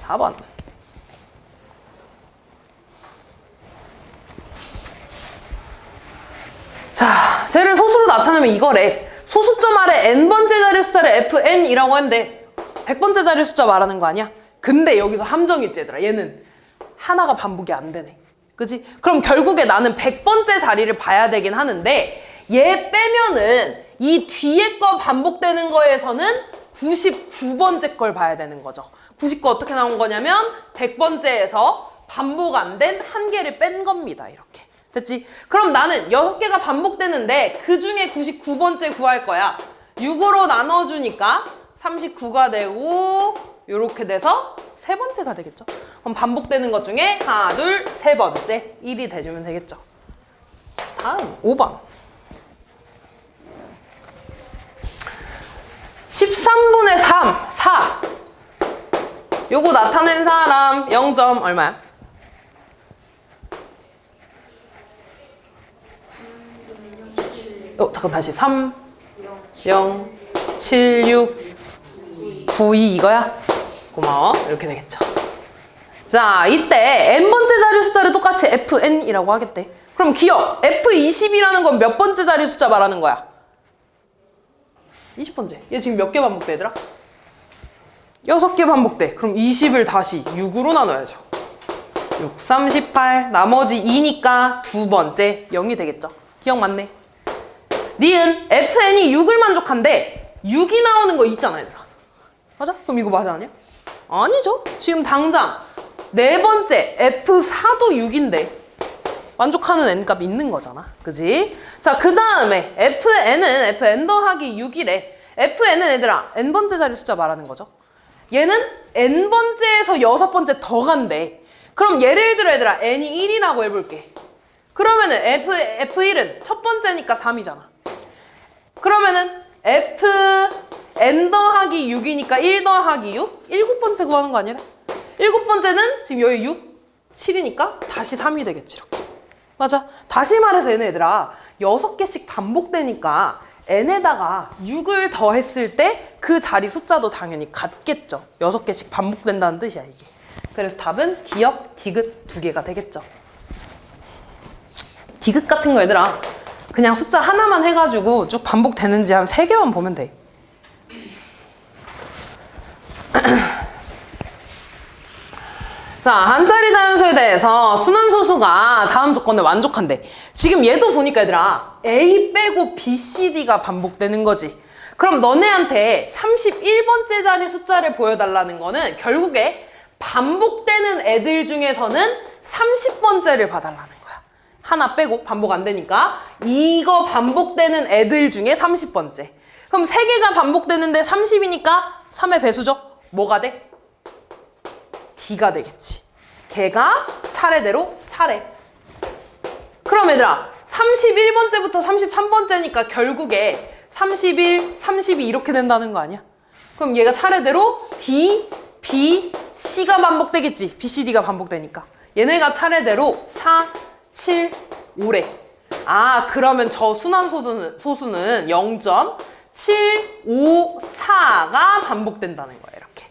4번. 자, 쟤를 소수로 나타내면 이거래. 소수점 아래 n번째 자리 숫자를 fn이라고 하는데 100번째 자리 숫자 말하는 거 아니야? 근데 여기서 함정이 있지 얘들아. 얘는 하나가 반복이 안 되네. 그지? 그럼 결국에 나는 100번째 자리를 봐야 되긴 하는데 얘 빼면은 이 뒤에 거 반복되는 거에서는 99번째 걸 봐야 되는 거죠. 99 어떻게 나온 거냐면 100번째에서 반복 안 된 한 개를 뺀 겁니다. 이렇게. 됐지? 그럼 나는 6개가 반복되는데 그 중에 99번째 구할 거야. 6으로 나눠주니까 39가 되고 이렇게 돼서 세 번째가 되겠죠. 그럼 반복되는 것 중에 하나, 둘, 세 번째 1이 돼주면 되겠죠. 다음 5번. 13분의 3, 4. 요거 나타낸 사람 0점 얼마야? 잠깐 다시 3, 0, 7, 6, 9, 2 이거야? 고마워. 이렇게 되겠죠. 자, 이때 n번째 자리 숫자를 똑같이 fn이라고 하겠대. 그럼 기억, f20이라는 건 몇 번째 자리 숫자 말하는 거야? 20번째. 얘 지금 몇 개 반복돼, 얘들아? 6개 반복돼. 그럼 20을 다시 6으로 나눠야죠. 6, 38, 나머지 2니까 두 번째 0이 되겠죠. 기억 맞네. 니은 fn이 6을 만족한데 6이 나오는 거 있잖아, 얘들아. 맞아? 그럼 이거 맞아 아니야? 아니죠. 지금 당장 네 번째 f4도 6인데 만족하는 n값 있는 거잖아. 그지? 자, 그 다음에 fn은 fn 더하기 6이래. fn은 얘들아 n번째 자리 숫자 말하는 거죠. 얘는 n번째에서 6번째 더 간대. 그럼 예를 들어 얘들아 n이 1이라고 해볼게. 그러면은 f1은 첫 번째니까 3이잖아. 그러면은 fn 더하기 6이니까 1 더하기 6? 7번째 구하는 거 아니래? 7번째는 지금 여기 6, 7이니까 다시 3이 되겠지 이렇게. 맞아. 다시 말해서 얘네 얘들아 6개씩 반복되니까 n에다가 6을 더했을 때 그 자리 숫자도 당연히 같겠죠. 6개씩 반복된다는 뜻이야 이게. 그래서 답은 기역, 디귿 두 개가 되겠죠. 디귿 같은 거 얘들아 그냥 숫자 하나만 해가지고 쭉 반복되는지 한 3개만 보면 돼. 자, 한자리 자연수에 대해서 순환소수가 다음 조건에 만족한대. 지금 얘도 보니까 얘들아 A 빼고 B, C, D가 반복되는 거지. 그럼 너네한테 31번째 자리 숫자를 보여달라는 거는 결국에 반복되는 애들 중에서는 30번째를 봐달라는 거야. 하나 빼고 반복 안 되니까 이거 반복되는 애들 중에 30번째. 그럼 3개가 반복되는데 30이니까 3의 배수죠? 뭐가 돼? D가 되겠지. 걔가 차례대로 4래. 그럼 얘들아 31번째부터 33번째니까 결국에 31, 32 이렇게 된다는 거 아니야? 그럼 얘가 차례대로 D, B, C가 반복되겠지. B, C, D가 반복되니까. 얘네가 차례대로 4, 7, 5래. 아, 그러면 저 순환소수는 0.754가 반복된다는 거야. 이렇게.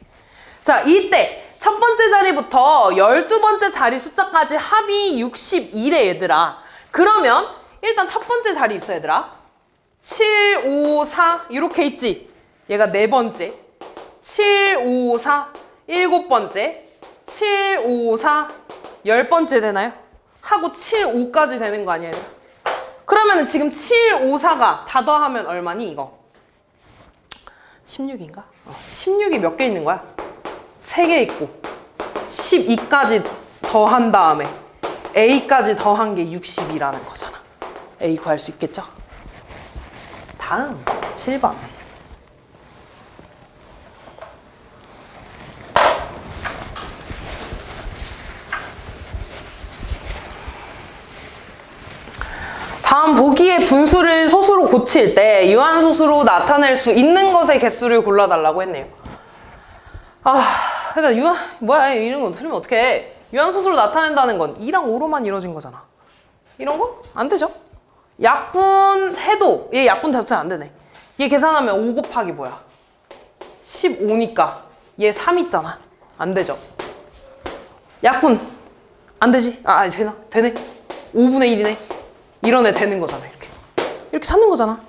자, 이때 첫 번째 자리부터 12번째 자리 숫자까지 합이 62래 얘들아. 그러면 일단 첫 번째 자리 있어 얘들아. 7, 5, 4 이렇게 있지. 얘가 네 번째. 7, 5, 4 일곱 번째. 7, 5, 4 10번째 되나요? 하고 7, 5까지 되는 거 아니야 얘들아. 그러면 지금 7, 5, 4가 다 더하면 얼마니 이거? 16인가? 16이 몇 개 있는 거야? 3개 있고 12까지 더한 다음에 A까지 더한 게 60이라는 거잖아. A 구할 수 있겠죠? 다음 7번. 다음 보기의 분수를 소수로 고칠 때 유한소수로 나타낼 수 있는 것의 개수를 골라달라고 했네요. 그러니까 뭐야 이런 거 틀리면 어떡해. 유한소수로 나타낸다는 건 2랑 5로만 이루어진 거잖아. 이런 거? 안 되죠? 약분해도 얘 약분 대소는 안 되네. 얘 계산하면 5 곱하기 뭐야? 15니까 얘 3 있잖아. 안 되죠. 약분 안 되지? 되나? 되네. 5분의 1이네. 이런 애 되는 거잖아. 이렇게 찾는 거잖아.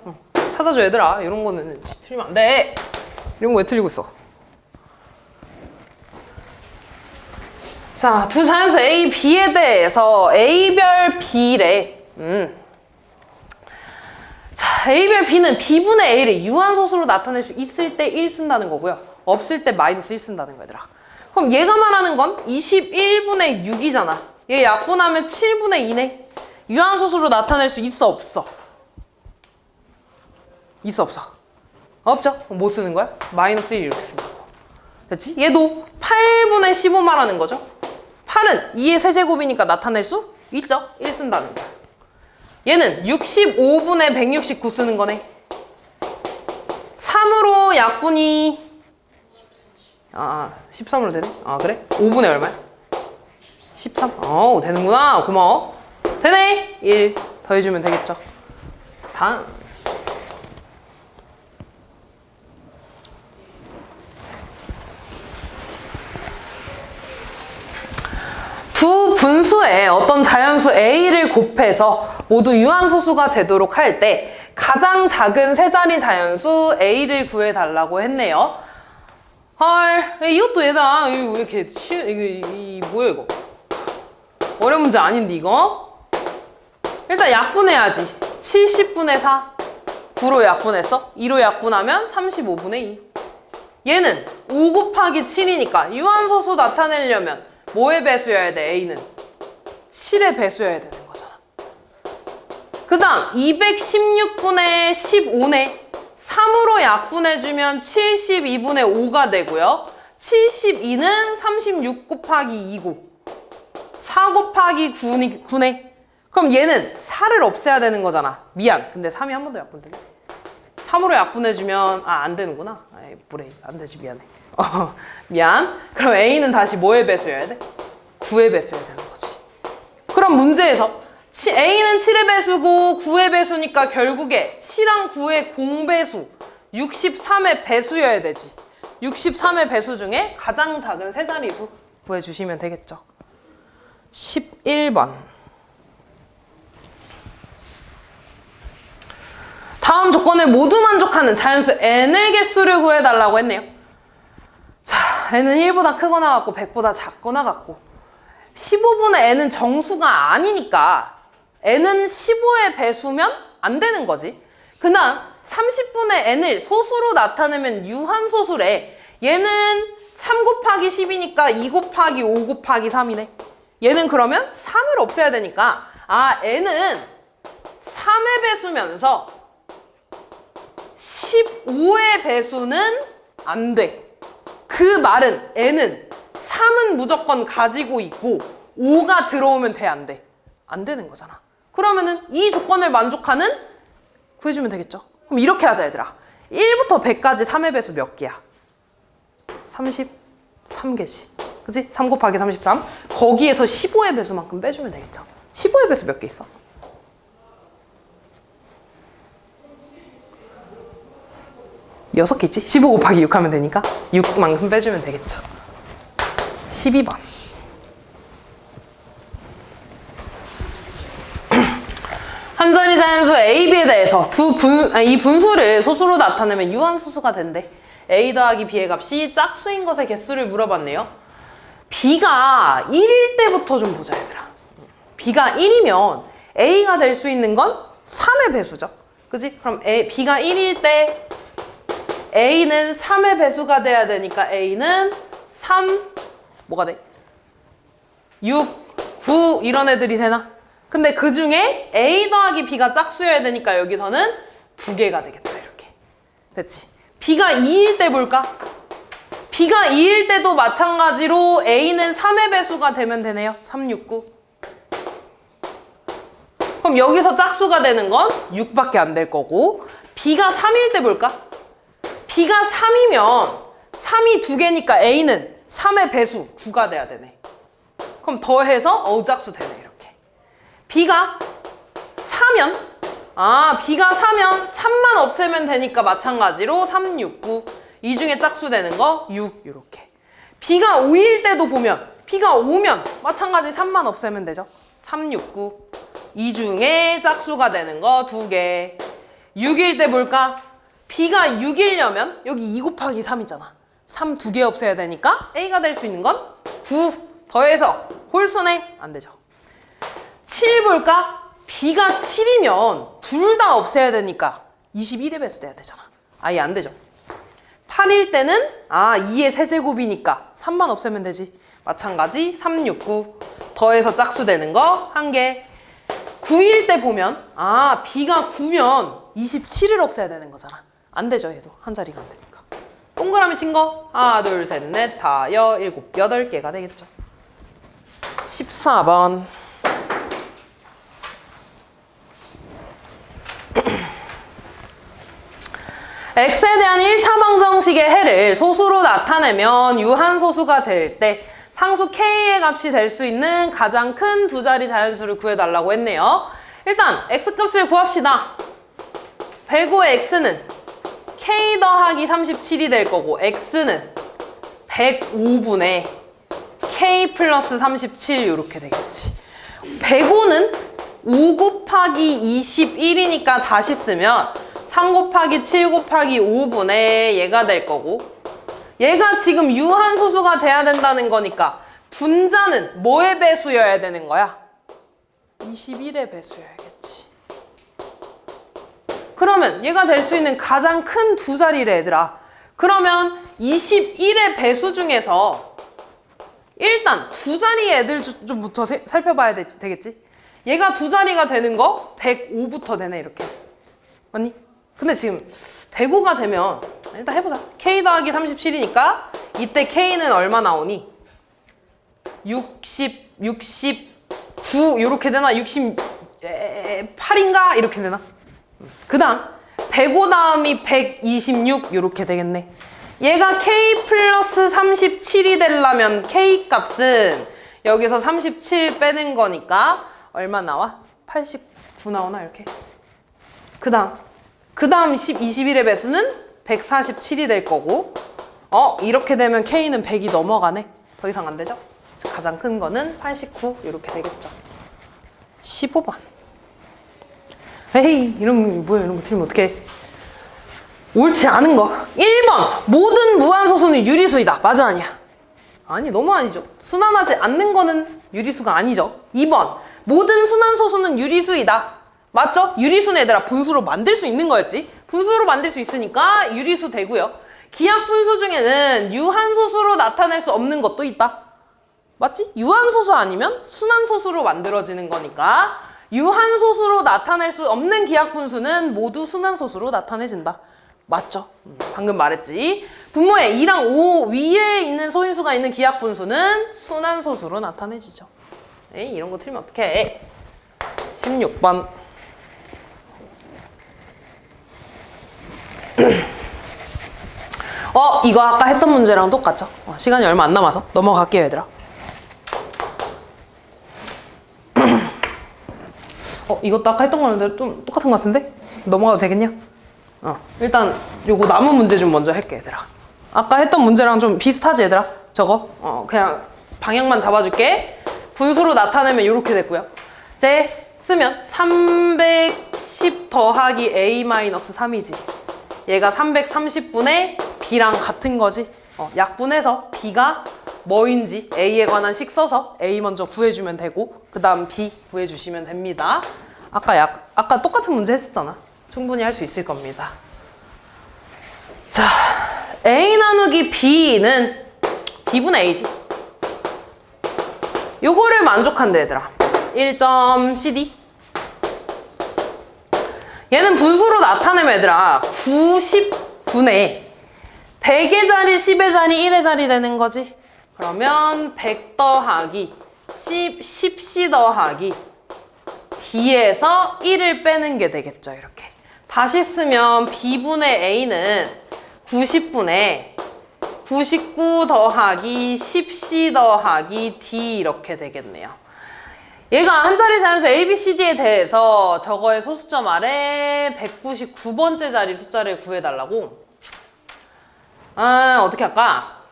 찾아줘 얘들아. 이런 거는 틀리면 안 돼. 이런 거 왜 틀리고 있어? 자, 두 자연수 A, B에 대해서 A별 B래. 자, A별 B는 B분의 A를 유한소수로 나타낼 수 있을 때 1 쓴다는 거고요. 없을 때 마이너스 1 쓴다는 거 얘들아. 그럼 얘가 말하는 건 21분의 6이잖아. 얘 약분하면 7분의 2네. 유한소수로 나타낼 수 있어 없어? 있어 없어? 없죠? 그럼 뭐 쓰는 거야? 마이너스 1 이렇게 쓴다고. 됐지? 얘도 8분의 15 말하는 거죠. 8은 2의 세제곱이니까 나타낼 수 있죠? 1 쓴다는 거야. 얘는 65분의 169 쓰는 거네. 3으로 약분이 13으로 되네? 그래? 5분의 얼마야? 13? 되는구나. 고마워. 되네. 1 더해주면 되겠죠. 다음. 두 분수에 어떤 자연수 A를 곱해서 모두 유한소수가 되도록 할 때 가장 작은 세 자리 자연수 A를 구해달라고 했네요. 헐, 이것도 얘다. 이거 왜 이렇게 뭐야 이거? 어려운 문제 아닌데 이거? 일단 약분해야지. 70분의 4 9로 약분했어? 2로 약분하면 35분의 2. 얘는 5 곱하기 7이니까 유한소수 나타내려면 뭐의 배수여야 돼? A는 7의 배수여야 되는 거잖아. 그 다음 216분의 15네. 3으로 약분해주면 72분의 5가 되고요. 72는 36 곱하기 2고 4 곱하기 9네. 그럼 얘는 4를 없애야 되는 거잖아. 미안. 근데 3이 한 번 더 약분되네. 3으로 약분해주면 안 되는구나. 뭐래. 안 되지. 미안해. 미안. 그럼 A는 다시 뭐의 배수여야 돼? 9의 배수여야 되는 거지. 그럼 문제에서 A는 7의 배수고 9의 배수니까 결국에 7랑 9의 공배수 63의 배수여야 되지. 63의 배수 중에 가장 작은 세 자리수 구해주시면 되겠죠. 11번. 다음 조건을 모두 만족하는 자연수 n의 개수를 구해달라고 했네요. 자, n은 1보다 크거나 같고 100보다 작거나 같고 15분의 n은 정수가 아니니까 n은 15의 배수면 안 되는 거지. 그냥 30분의 n을 소수로 나타내면 유한소수래. 얘는 3 곱하기 10이니까 2 곱하기 5 곱하기 3이네. 얘는 그러면 3을 없애야 되니까 n은 3의 배수면서 15의 배수는 안 돼. 그 말은 n은 3은 무조건 가지고 있고 5가 들어오면 돼, 안 돼? 안 되는 거잖아. 그러면은 이 조건을 만족하는 구해주면 되겠죠. 그럼 이렇게 하자 얘들아. 1부터 100까지 3의 배수 몇 개야? 33개씩. 그치? 3 곱하기 33. 거기에서 15의 배수만큼 빼주면 되겠죠. 15의 배수 몇 개 있어? 6개 있지? 15 곱하기 6 하면 되니까 6만큼 빼주면 되겠죠. 12번. 한 자리 자연수 A, B에 대해서 이 분수를 소수로 나타내면 유한소수가 된대. A 더하기 B의 값이 짝수인 것의 개수를 물어봤네요. B가 1일 때부터 좀 보자 얘들아. B가 1이면 A가 될 수 있는 건 3의 배수죠. 그치? 그럼 B가 1일 때 A는 3의 배수가 돼야 되니까 A는 3, 뭐가 돼? 6, 9 이런 애들이 되나? 근데 그 중에 A 더하기 B가 짝수여야 되니까 여기서는 2개가 되겠다 이렇게. 됐지? B가 2일 때 볼까? B가 2일 때도 마찬가지로 A는 3의 배수가 되면 되네요. 3, 6, 9. 그럼 여기서 짝수가 되는 건 6밖에 안 될 거고 B가 3일 때 볼까? B가 3이면 3이 2개니까 A는 3의 배수 9가 돼야 되네. 그럼 더해서 짝수 되네 이렇게. B가 4면 B가 4면 3만 없애면 되니까 마찬가지로 3, 6, 9 이 중에 짝수 되는 거 6 이렇게. B가 5일 때도 보면 B가 5면 마찬가지 3만 없애면 되죠. 3, 6, 9. 이 중에 짝수가 되는 거 2개. 6일 때 볼까? B가 6이려면 여기 2 곱하기 3이잖아. 3 2개 없애야 되니까 A가 될 수 있는 건 9 더해서 홀수네? 안 되죠. 7 볼까? B가 7이면 둘 다 없애야 되니까 21의 배수 돼야 되잖아. 아예 안 되죠. 8일 때는 2의 세제곱이니까 3만 없애면 되지. 마찬가지 3, 6, 9 더해서 짝수 되는 거 1개. 9일 때 보면 B가 9면 27을 없애야 되는 거잖아. 안 되죠. 얘도 한 자리가 안 되니까. 동그라미 친 거 하나, 둘, 셋, 넷, 다, 여, 일곱, 8개가 되겠죠. 14번. x에 대한 1차 방정식의 해를 소수로 나타내면 유한소수가 될 때 상수 k의 값이 될 수 있는 가장 큰 두 자리 자연수를 구해달라고 했네요. 일단 x값을 구합시다. 105의 x는 k 더하기 37이 될 거고 x는 105분의 k 플러스 37 이렇게 되겠지. 105는 5 곱하기 21이니까 다시 쓰면 3 곱하기 7 곱하기 5분의 얘가 될 거고, 얘가 지금 유한소수가 돼야 된다는 거니까 분자는 뭐의 배수여야 되는 거야? 21의 배수여야겠지. 그러면 얘가 될 수 있는 가장 큰 두 자리래 얘들아. 그러면 21의 배수 중에서 일단 두 자리의 애들 좀부터 살펴봐야 되겠지? 얘가 두 자리가 되는 거 105부터 되네 이렇게. 맞니? 근데 지금 105가 되면 일단 해보자. K 더하기 37이니까 이때 K는 얼마 나오니? 69 이렇게 되나? 68인가? 이렇게 되나? 그 다음 105 다음이 126 이렇게 되겠네. 얘가 K 플러스 37이 되려면 K 값은 여기서 37 빼는 거니까 얼마 나와? 89 나오나 이렇게. 그 다음 21의 배수는 147이 될 거고, 이렇게 되면 K는 100이 넘어가네. 더 이상 안 되죠? 가장 큰 거는 89 이렇게 되겠죠. 15번. 에이, 이런 거 틀리면 어떡해. 옳지 않은 거. 1번. 모든 무한소수는 유리수이다. 맞아, 아니야? 아니, 너무 아니죠. 순환하지 않는 거는 유리수가 아니죠. 2번. 모든 순환소수는 유리수이다. 맞죠? 유리수는 얘들아 분수로 만들 수 있는 거였지. 분수로 만들 수 있으니까 유리수 되고요. 기하분수 중에는 유한소수로 나타낼 수 없는 것도 있다. 맞지? 유한소수 아니면 순환소수로 만들어지는 거니까 유한소수로 나타낼 수 없는 기하분수는 모두 순환소수로 나타내진다. 맞죠? 방금 말했지. 분모에 2랑 5 위에 있는 소인수가 있는 기하분수는 순환소수로 나타내지죠. 에이, 이런 거 틀리면 어떡해. 16번. 이거 아까 했던 문제랑 똑같죠? 시간이 얼마 안 남아서 넘어갈게요, 얘들아. 이것도 아까 했던 거랑 좀 똑같은 거 같은데? 넘어가도 되겠냐? 일단 요거 남은 문제 좀 먼저 할게, 얘들아. 아까 했던 문제랑 좀 비슷하지, 얘들아? 저거? 그냥 방향만 잡아줄게. 분수로 나타내면 이렇게 됐고요. 이제 쓰면 310 더하기 A-3이지. 얘가 330분의 B랑 같은 거지. 약분해서 B가 뭐인지 A에 관한 식 써서 A 먼저 구해주면 되고 그 다음 B 구해주시면 됩니다. 아까 똑같은 문제 했었잖아. 충분히 할 수 있을 겁니다. 자, A 나누기 B는 B분의 A지. 요거를 만족한대, 얘들아. 1.CD. 얘는 분수로 나타내면 얘들아 90분의 100의 자리, 10의 자리, 1의 자리 되는 거지. 그러면 100 더하기 10C 더하기 D에서 1을 빼는 게 되겠죠. 이렇게. 다시 쓰면 B분의 A는 90분의 99 더하기 10C 더하기 D 이렇게 되겠네요. 얘가 한 자리 자연수 A, B, C, D에 대해서 저거의 소수점 아래 199번째 자리 숫자를 구해달라고. 어떻게 할까?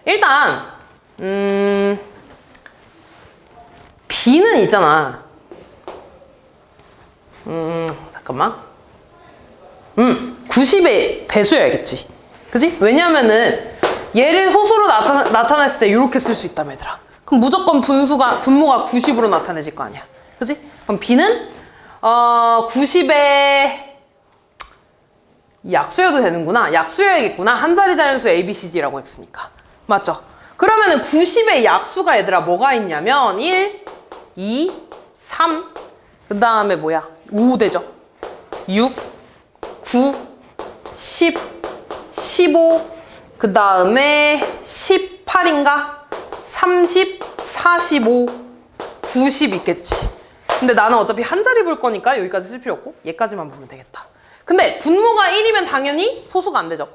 일단 B는 있잖아. 잠깐만. 90의 배수여야겠지. 그지? 왜냐면은 얘를 소수로 나타냈을 때 이렇게 쓸 수 있다며 얘들아. 그럼 무조건 분모가 90으로 나타내질 거 아니야. 그지? 그럼 B는 90의 약수여도 되는구나. 약수여야겠구나. 한 자리 자연수 A, B, C, D라고 했으니까. 맞죠? 그러면은 90의 약수가 얘들아 뭐가 있냐면 1, 2, 3, 그 다음에 뭐야? 5 되죠? 6, 9, 10, 15, 그 다음에 18인가? 30, 45, 90 있겠지. 근데 나는 어차피 한 자리 볼 거니까 여기까지 쓸 필요 없고 얘까지만 보면 되겠다. 근데 분모가 1이면 당연히 소수가 안 되죠.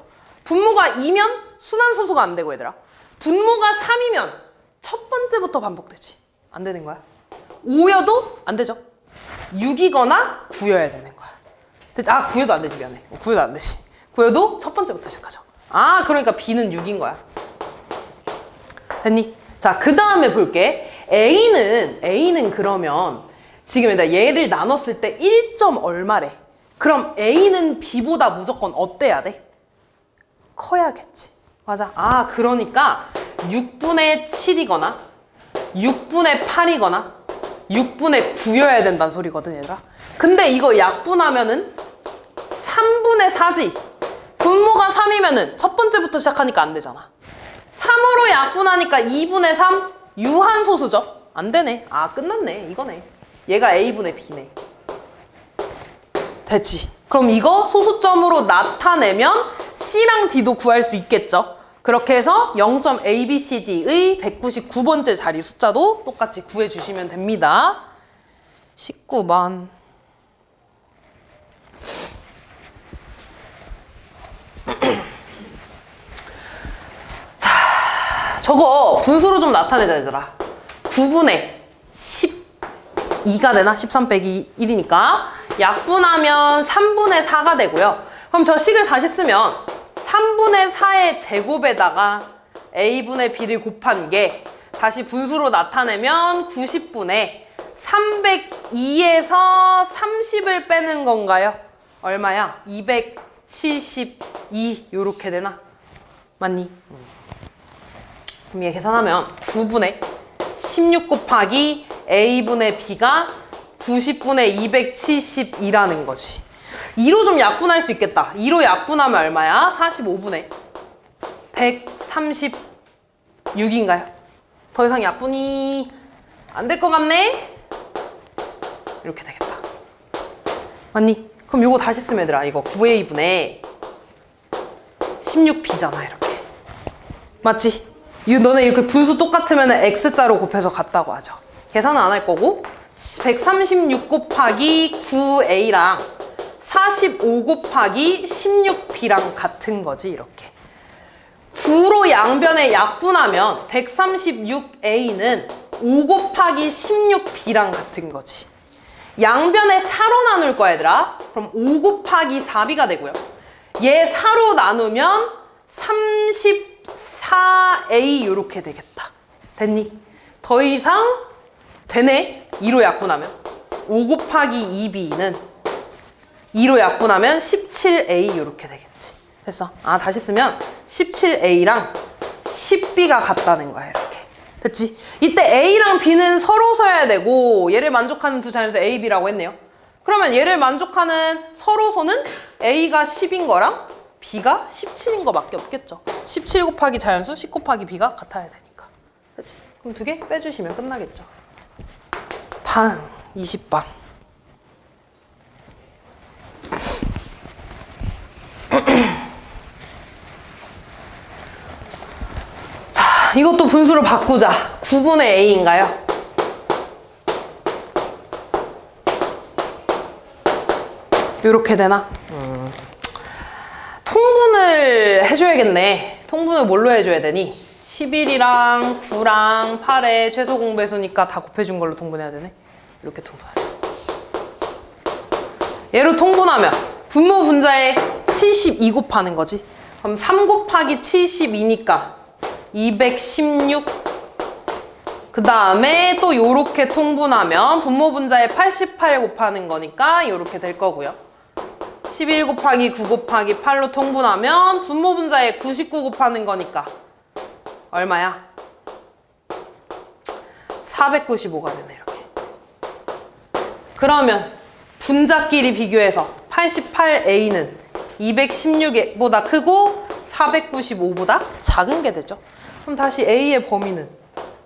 분모가 2면 순환소수가 안 되고 얘들아. 분모가 3이면 첫 번째부터 반복되지. 안 되는 거야. 5여도 안 되죠. 6이거나 9여야 되는 거야. 9여도 안 되지. 미안해. 9여도 안 되지. 9여도 첫 번째부터 시작하죠. 그러니까 B는 6인 거야. 됐니? 자, 그 다음에 볼게. A는 그러면 지금 얘를 나눴을 때 1점 얼마래? 그럼 A는 B보다 무조건 어때야 돼? 커야겠지. 맞아. 그러니까 6분의 7이거나 6분의 8이거나 6분의 9여야 된다는 소리거든 얘들아. 근데 이거 약분하면은 3분의 4지. 분모가 3이면은 첫 번째부터 시작하니까 안 되잖아. 3으로 약분하니까 2분의 3 유한소수죠. 안 되네. 끝났네. 이거네. 얘가 A분의 B네. 됐지. 그럼 이거 소수점으로 나타내면 C랑 D도 구할 수 있겠죠. 그렇게 해서 0.ABCD의 199번째 자리 숫자도 똑같이 구해주시면 됩니다. 19번. 자, 저거 분수로 좀 나타내자 얘들아. 9분의 12가 되나? 13 빼기 1이니까 약분하면 3분의 4가 되고요. 그럼 저 식을 다시 쓰면 3분의 4의 제곱에다가 A분의 B를 곱한 게 다시 분수로 나타내면 90분의 302에서 30을 빼는 건가요? 얼마야? 272 요렇게 되나? 맞니? 그럼 얘 계산하면 9분의 16 곱하기 A분의 B가 90분의 272라는 거지. 2로 좀 약분할 수 있겠다. 2로 약분하면 얼마야? 45분의 136인가요? 더 이상 약분이 안 될 것 같네? 이렇게 되겠다. 맞니? 그럼 이거 다시 쓰면 얘들아 이거 9A분의 16B잖아 이렇게. 맞지? 너네 이렇게 분수 똑같으면 X자로 곱해서 같다고 하죠. 계산은 안 할 거고 136 곱하기 9A랑 45 곱하기 16B랑 같은 거지 이렇게. 9로 양변에 약분하면 136A는 5 곱하기 16B랑 같은 거지. 양변에 4로 나눌 거야 얘들아. 그럼 5 곱하기 4B가 되고요. 얘 4로 나누면 34A 이렇게 되겠다. 됐니? 더 이상 되네? 2로 약분하면 5 곱하기 2B는 2로 약분하면 17A 이렇게 되겠지. 됐어. 다시 쓰면 17A랑 10B가 같다는 거야 이렇게. 됐지? 이때 A랑 B는 서로 서야 되고 얘를 만족하는 두 자연수 A, B라고 했네요. 그러면 얘를 만족하는 서로소는 A가 10인 거랑 B가 17인 거밖에 없겠죠. 17 곱하기 자연수 10 곱하기 B가 같아야 되니까. 됐지? 그럼 두 개 빼주시면 끝나겠죠. 다음 20번. 자, 이것도 분수로 바꾸자. 9분의 A인가요? 요렇게 되나? 통분을 해줘야겠네. 통분을 뭘로 해줘야 되니? 11이랑 9랑 8의 최소 공배수니까 다 곱해준 걸로 통분해야 되네. 이렇게 통분하자. 얘로 통분하면 분모 분자의 72 곱하는 거지. 그럼 3 곱하기 72니까 216. 그 다음에 또 요렇게 통분하면 분모 분자에 88 곱하는 거니까 요렇게 될 거고요. 11 곱하기 9 곱하기 8로 통분하면 분모 분자에 99 곱하는 거니까 얼마야? 495가 되네, 이렇게. 그러면 분자끼리 비교해서 88A는 216보다 크고 495보다 작은 게 되죠. 그럼 다시 A의 범위는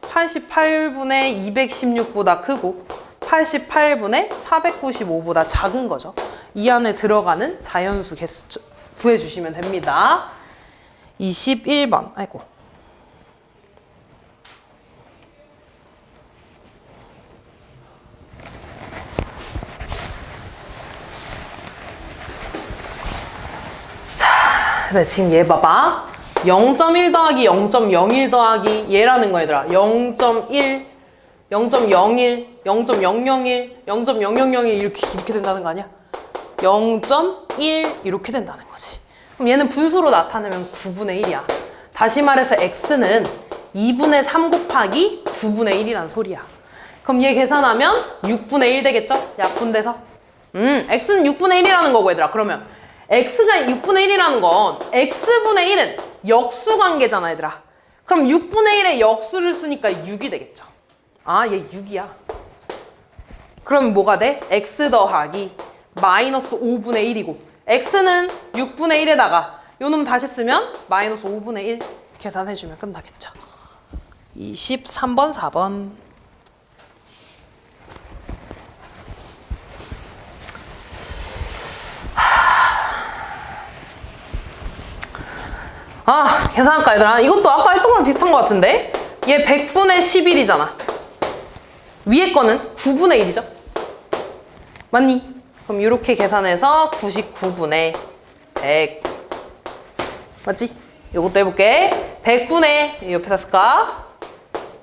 88분의 216보다 크고 88분의 495보다 작은 거죠. 이 안에 들어가는 자연수 개수 구해주시면 됩니다. 21번. 아이고. 네, 지금 얘 봐봐. 0.1 더하기 0.01 더하기 얘라는 거 얘들아. 0.1, 0.01, 0.001, 0.0001 이렇게 된다는 거 아니야? 0.1 이렇게 된다는 거지. 그럼 얘는 분수로 나타내면 9분의 1이야. 다시 말해서 x는 2분의 3 곱하기 9분의 1이란 소리야. 그럼 얘 계산하면 6분의 1 되겠죠? 약분돼서. x는 6분의 1이라는 거고 얘들아. 그러면 x가 6분의 1이라는 건 x분의 1은 역수관계잖아 얘들아. 그럼 6분의 1에 역수를 쓰니까 6이 되겠죠. 아, 얘 6이야. 그럼 뭐가 돼? x 더하기 마이너스 5분의 1이고 x는 6분의 1에다가 요 놈 다시 쓰면 마이너스 5분의 1 계산해주면 끝나겠죠. 23번 4번. 아, 계산할까 얘들아? 이것도 아까 했던 거랑 비슷한 것 같은데? 얘 100분의 11이잖아. 위에 거는 9분의 1이죠? 맞니? 그럼 이렇게 계산해서 99분의 100. 맞지? 요것도 해볼게. 100분의, 옆에다 쓸까?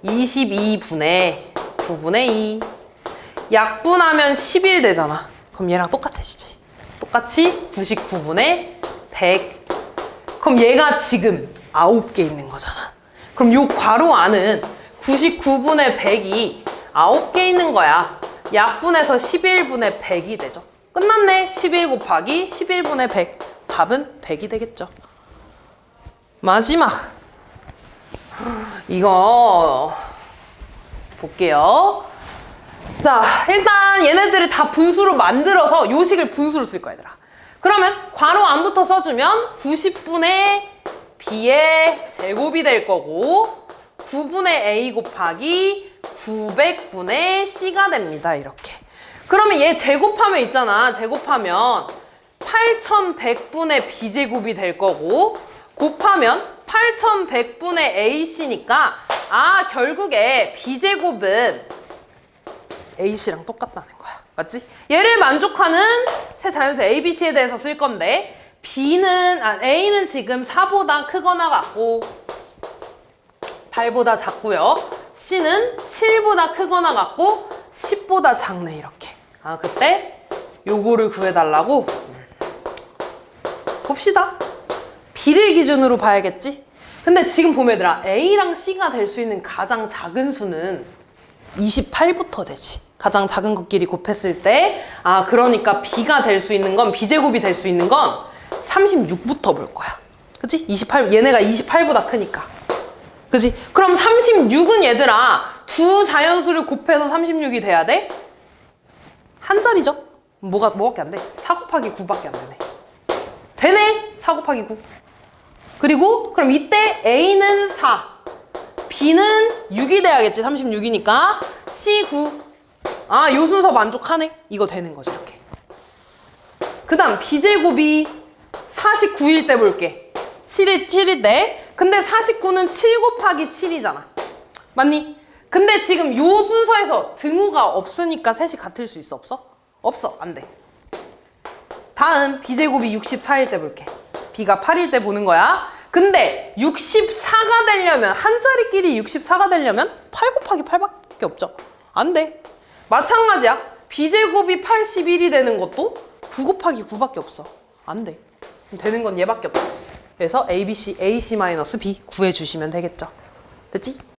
22분의 9분의 2. 약분하면 11 되잖아. 그럼 얘랑 똑같아지지. 똑같이 99분의 100. 그럼 얘가 지금 9개 있는 거잖아. 그럼 요 괄호 안은 99분의 100이 9개 있는 거야. 약분해서 11분의 100이 되죠. 끝났네. 11 곱하기 11분의 100. 답은 100이 되겠죠. 마지막. 이거 볼게요. 자, 일단 얘네들을 다 분수로 만들어서 요식을 분수로 쓸 거야 얘들아. 그러면 괄호 안부터 써주면 90분의 b의 제곱이 될 거고 9분의 a 곱하기 900분의 c가 됩니다. 이렇게. 그러면 얘 제곱하면 있잖아. 제곱하면 8100분의 b제곱이 될 거고 곱하면 8100분의 ac니까 아, 결국에 b제곱은 ac랑 똑같다는 거야. 맞지? 얘를 만족하는 세 자연수 A, B, C에 대해서 쓸 건데 A는 지금 4보다 크거나 같고 8보다 작고요. C는 7보다 크거나 같고 10보다 작네. 이렇게. 아, 그때 요거를 구해달라고? 봅시다. B를 기준으로 봐야겠지? 근데 지금 보면 얘들아 A랑 C가 될 수 있는 가장 작은 수는 28부터 되지. 가장 작은 것끼리 곱했을 때 아, 그러니까 B가 될 수 있는 건 B제곱이 될 수 있는 건 36부터 볼 거야. 그치? 28, 얘네가 28보다 크니까. 그치? 그럼 36은 얘들아 두 자연수를 곱해서 36이 돼야 돼? 한 자리죠? 뭐밖에 안 돼? 4 곱하기 9밖에 안 되네. 되네? 4 곱하기 9. 그리고 그럼 이때 A는 4, B는 6이 돼야겠지. 36이니까 C 9. 아, 요 순서 만족하네? 이거 되는 거지, 이렇게. 그 다음 B제곱이 49일 때 볼게. 7일 때. 근데 49는 7 곱하기 7이잖아. 맞니? 근데 지금 요 순서에서 등호가 없으니까 셋이 같을 수 있어? 없어? 없어. 안 돼. 다음 B제곱이 64일 때 볼게. B가 8일 때 보는 거야. 근데 64가 되려면 한 자리끼리 64가 되려면 8 곱하기 8밖에 없죠. 안 돼. 마찬가지야. B제곱이 81이 되는 것도 9 곱하기 9밖에 없어. 안 돼. 되는 건 얘밖에 없어. 그래서 ABC, AC-B 구해주시면 되겠죠. 됐지?